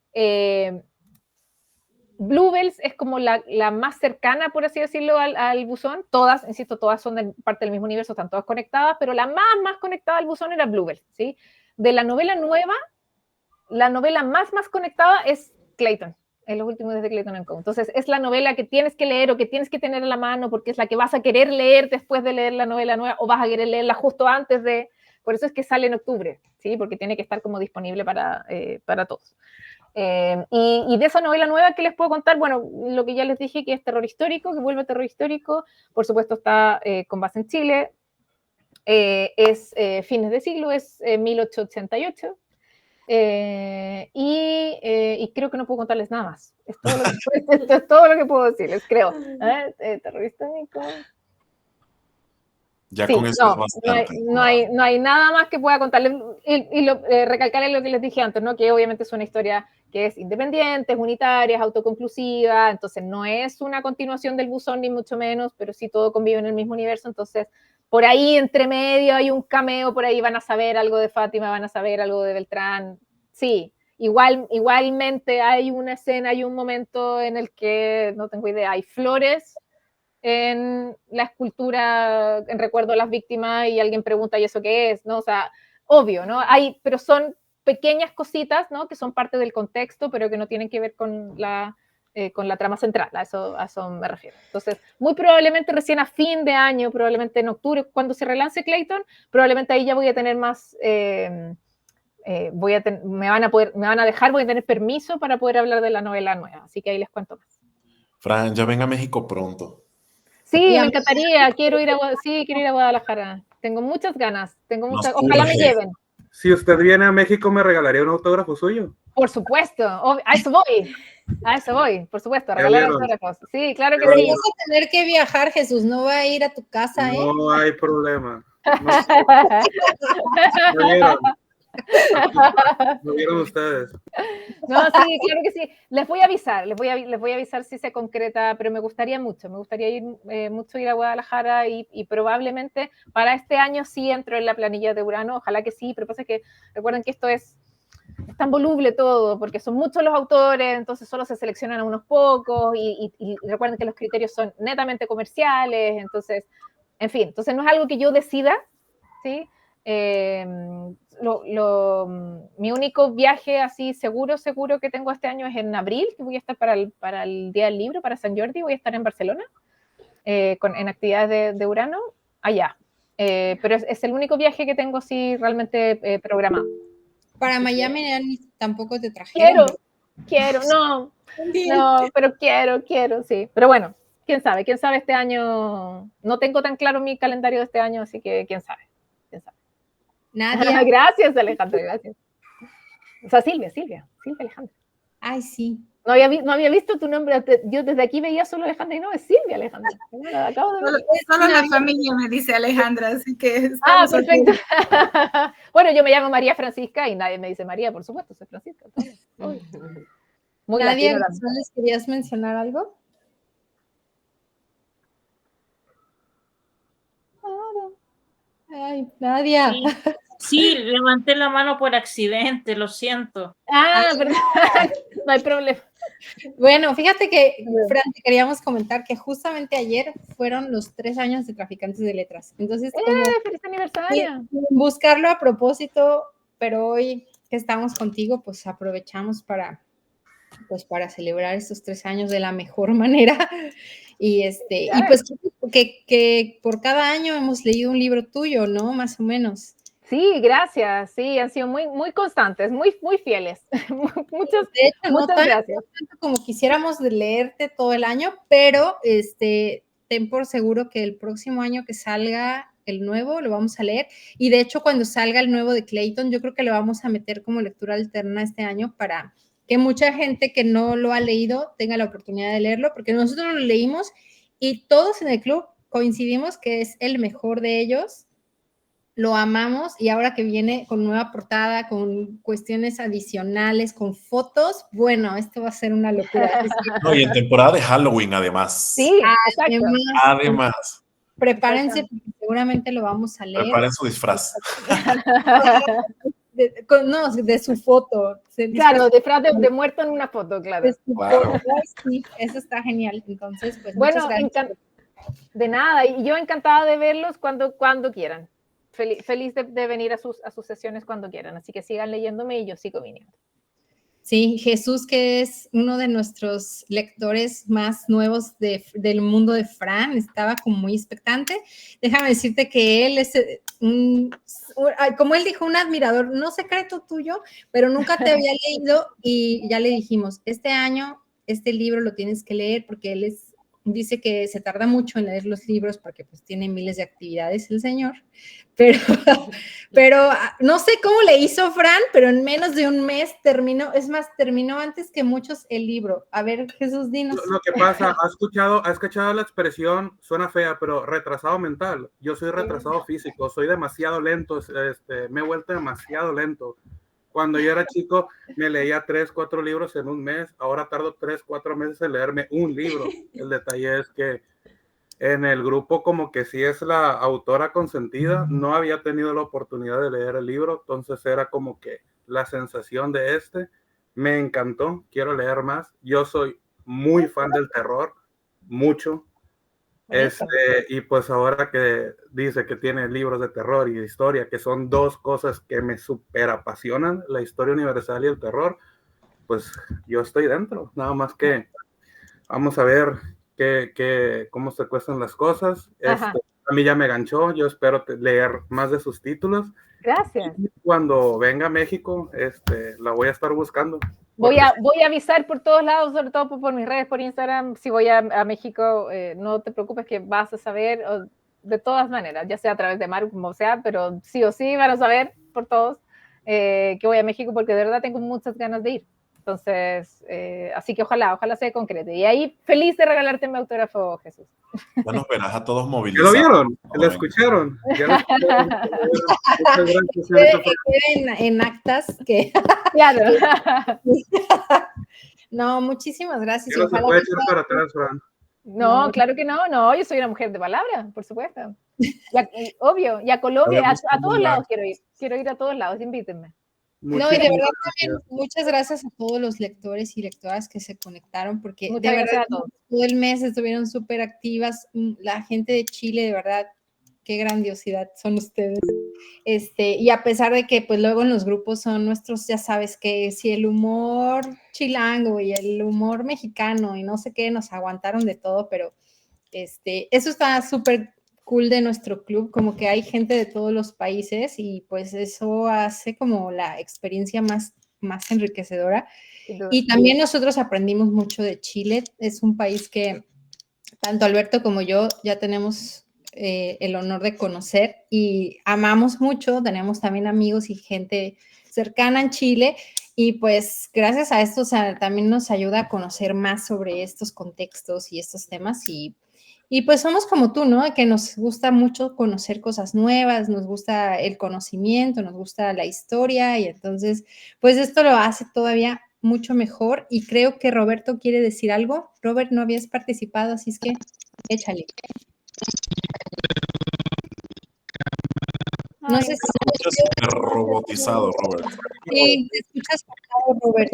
Bluebells es como la más cercana, por así decirlo, al Buzón. Todas, insisto, todas son parte del mismo universo, están todas conectadas, pero la más conectada al Buzón era Bluebells, ¿sí? De la novela nueva, la novela más conectada es Clayton, en Los últimos días de Clayton Co. Entonces, es la novela que tienes que leer o que tienes que tener en la mano porque es la que vas a querer leer después de leer la novela nueva o vas a querer leerla justo antes de... Por eso es que sale en octubre, ¿sí? Porque tiene que estar como disponible para todos. Y de esa novela nueva, ¿qué les puedo contar? Bueno, lo que ya les dije, que es terror histórico, que vuelve terror histórico, por supuesto está con base en Chile, es fines de siglo, es 1888, y creo que no puedo contarles nada más. Esto es todo lo que puedo decirles, creo. Terror histórico... Ya sí, con eso es bastante. no hay nada más que pueda contarles y recalcarles lo que les dije antes, ¿no? Que obviamente es una historia que es independiente, es unitaria, es autoconclusiva, entonces no es una continuación del Buzón ni mucho menos, pero sí todo convive en el mismo universo, entonces por ahí entre medio hay un cameo, por ahí van a saber algo de Fátima, van a saber algo de Beltrán, sí, igualmente hay una escena, hay un momento en el que, no tengo idea, hay flores en la escultura en recuerdo a las víctimas y alguien pregunta, ¿y eso qué es? ¿No? O sea, obvio, ¿no? Pero son pequeñas cositas, ¿no? Que son parte del contexto, pero que no tienen que ver con la trama central, a eso me refiero. Entonces, muy probablemente recién a fin de año, probablemente en octubre, cuando se relance Clayton, probablemente ahí ya voy a tener más... me van a dejar, voy a tener permiso para poder hablar de la novela nueva, así que ahí les cuento más. Fran, ya ven a México pronto. Sí, me encantaría, quiero ir a Guadalajara. Tengo muchas ganas, ojalá me lleven. Si usted viene a México, ¿me regalaría un autógrafo suyo? Por supuesto, a eso voy, por supuesto, a regalar autógrafos. Sí, claro que Pero sí. vas a tener que viajar, Jesús, no va a ir a tu casa, ¿eh? No hay problema. ¿Lo vieron ustedes? No, sí, claro que sí. Les voy a avisar si se concreta, pero me gustaría ir mucho ir a Guadalajara y probablemente para este año sí entro en la planilla de Urano, ojalá que sí, pero pasa que recuerden que esto es tan voluble todo, porque son muchos los autores, entonces solo se seleccionan a unos pocos y recuerden que los criterios son netamente comerciales, entonces, en fin, entonces no es algo que yo decida, ¿sí? Mi único viaje así seguro que tengo este año es en abril, que voy a estar para el Día del Libro, para San Jordi, voy a estar en Barcelona en actividades de Urano allá, pero es el único viaje que tengo así realmente programado. Para Miami tampoco te trajeron. Pero quiero, sí, pero bueno, quién sabe este año, no tengo tan claro mi calendario de este año, así que quién sabe. Nadia. Gracias, Alejandra, gracias. O sea, Silvia Alejandra. Ay, sí. No había visto tu nombre, yo desde aquí veía solo Alejandra y no, es Silvia Alejandra. Acabo de ver. Solo la familia me dice Alejandra, así que... perfecto. Bueno, yo me llamo María Francisca y nadie me dice María, por supuesto, soy Francisca. Muy Nadia, ¿les querías mencionar algo? Ay, Nadia. Sí, levanté la mano por accidente, lo siento. Perdón, no hay problema. Bueno, fíjate que, Fran, te queríamos comentar que justamente ayer fueron los 3 años de Traficantes de Letras. Entonces, como ¡Feliz aniversario! Buscarlo a propósito, pero hoy que estamos contigo, pues aprovechamos para celebrar estos 3 años de la mejor manera. Y pues que por cada año hemos leído un libro tuyo, ¿no? Más o menos. Sí, gracias. Sí, han sido muy, muy constantes, muy, muy fieles. Muchas gracias. No tanto como quisiéramos leerte todo el año, pero ten por seguro que el próximo año que salga el nuevo lo vamos a leer. Y de hecho, cuando salga el nuevo de Clayton, yo creo que lo vamos a meter como lectura alterna este año para que mucha gente que no lo ha leído tenga la oportunidad de leerlo, porque nosotros lo leímos y todos en el club coincidimos que es el mejor de ellos. Lo amamos y ahora que viene con nueva portada, con cuestiones adicionales, con fotos, bueno, esto va a ser una locura. No, y en temporada de Halloween, además. Sí, exacto. Además. Prepárense, porque seguramente lo vamos a leer. Preparen su disfraz. De su foto. Claro, disfraz de muerto en una foto, claro. Claro. Sí, eso está genial. Entonces, pues bueno, muchas gracias. De nada, y yo encantada de verlos cuando quieran. Feliz de venir a sus sesiones cuando quieran, así que sigan leyéndome y yo sigo viniendo. Sí, Jesús, que es uno de nuestros lectores más nuevos del mundo de Fran, estaba como muy expectante. Déjame decirte que él es como él dijo, un admirador, no secreto tuyo, pero nunca te había leído y ya le dijimos, este año este libro lo tienes que leer porque él dice que se tarda mucho en leer los libros porque pues tiene miles de actividades el señor, pero no sé cómo le hizo Fran, pero en menos de un mes terminó antes que muchos el libro. A ver, Jesús, dinos. Lo que pasa, ¿has escuchado la expresión, suena fea, pero retrasado mental? Yo soy retrasado físico, soy demasiado lento, me he vuelto demasiado lento. Cuando yo era chico, me leía 3, 4 libros en un mes. Ahora tardo 3, 4 meses en leerme un libro. El detalle es que en el grupo, como que sí es la autora consentida, no había tenido la oportunidad de leer el libro. Entonces era como que la sensación de me encantó. Quiero leer más. Yo soy muy fan del terror, mucho. Y pues ahora que dice que tiene libros de terror y de historia, que son 2 cosas que me súper apasionan, la historia universal y el terror, pues yo estoy dentro. Nada más que vamos a ver cómo se cuestan las cosas. A mí ya me ganchó, yo espero leer más de sus títulos. Gracias. Y cuando venga a México, la voy a estar buscando. Voy a avisar por todos lados, sobre todo por mis redes, por Instagram. Si voy a México, no te preocupes que vas a saber de todas maneras, ya sea a través de Maru, como sea, pero sí o sí van a saber por todos que voy a México porque de verdad tengo muchas ganas de ir. Entonces, así que ojalá se concrete. Y ahí, feliz de regalarte mi autógrafo, Jesús. Bueno, verás a todos ¿Ya movilizados. lo vieron? ¿Lo escucharon? Muchas gracias. En actas que... Claro. No, muchísimas gracias. No se puede echar para atrás, Fran. No, claro que no, yo soy una mujer de palabra, por supuesto. Obvio, y a Colombia, a todos lados quiero ir a todos lados, invítenme. No, y de verdad también muchas gracias a todos los lectores y lectoras que se conectaron, porque muchas de verdad todo el mes estuvieron súper activas, la gente de Chile, de verdad, qué grandiosidad son ustedes. Y a pesar de que pues luego en los grupos son nuestros, ya sabes que si el humor chilango y el humor mexicano y no sé qué, nos aguantaron de todo, pero eso está súper cool de nuestro club, como que hay gente de todos los países y pues eso hace como la experiencia más enriquecedora. Y también nosotros aprendimos mucho de Chile, es un país que tanto Alberto como yo ya tenemos el honor de conocer y amamos mucho, tenemos también amigos y gente cercana en Chile y pues gracias a esto también nos ayuda a conocer más sobre estos contextos y estos temas y pues somos como tú, ¿no? Que nos gusta mucho conocer cosas nuevas, nos gusta el conocimiento, nos gusta la historia y entonces pues esto lo hace todavía mucho mejor y creo que Roberto quiere decir algo. Robert, no habías participado, así es que échale. No sé si escuchas súper robotizado, Robert. Sí, te escuchas cortado, Robert.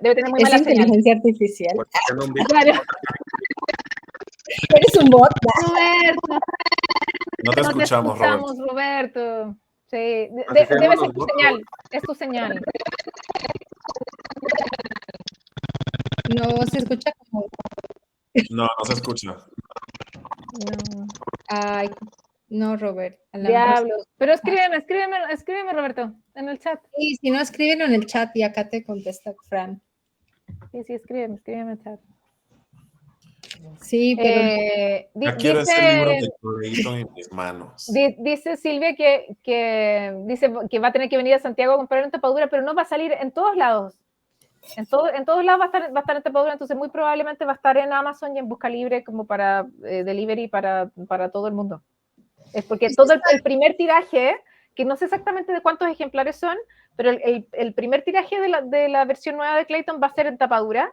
Debe tener muy Es mala señal. inteligencia artificial. Claro. Eres un bot. Roberto. No te escuchamos, Robert. Roberto. Sí, Así se debe llaman ser los tu bots. señal. Es tu señal. No se escucha como. No, no se escucha. No. Ay, no, Robert. A lo mejor. Diablos. Pero escríbeme, Roberto, en el chat. Sí, si no, escríbelo en el chat y acá te contesta Fran. Sí, escríbeme en el chat. Sí, pero Ya quiero ese libro de Clayton en mis manos. Dice Silvia dice que va a tener que venir a Santiago a comprar en tapadura, pero no va a salir en todos lados. En todos lados va a estar en tapadura, entonces muy probablemente va a estar en Amazon y en Busca Libre como para delivery para todo el mundo. Es porque todo el primer tiraje, que no sé exactamente de cuántos ejemplares son, pero el primer tiraje de la versión nueva de Clayton va a ser en tapadura.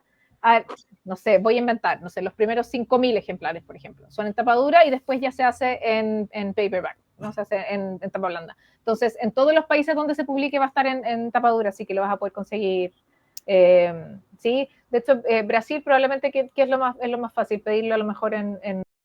No sé, voy a inventar, no sé, los primeros 5.000 ejemplares, por ejemplo, son en tapadura y después ya se hace en paperback, no se hace en tapa blanda. Entonces, en todos los países donde se publique va a estar en tapadura, así que lo vas a poder conseguir. Sí, de hecho, Brasil probablemente que es lo más fácil, pedirlo a lo mejor en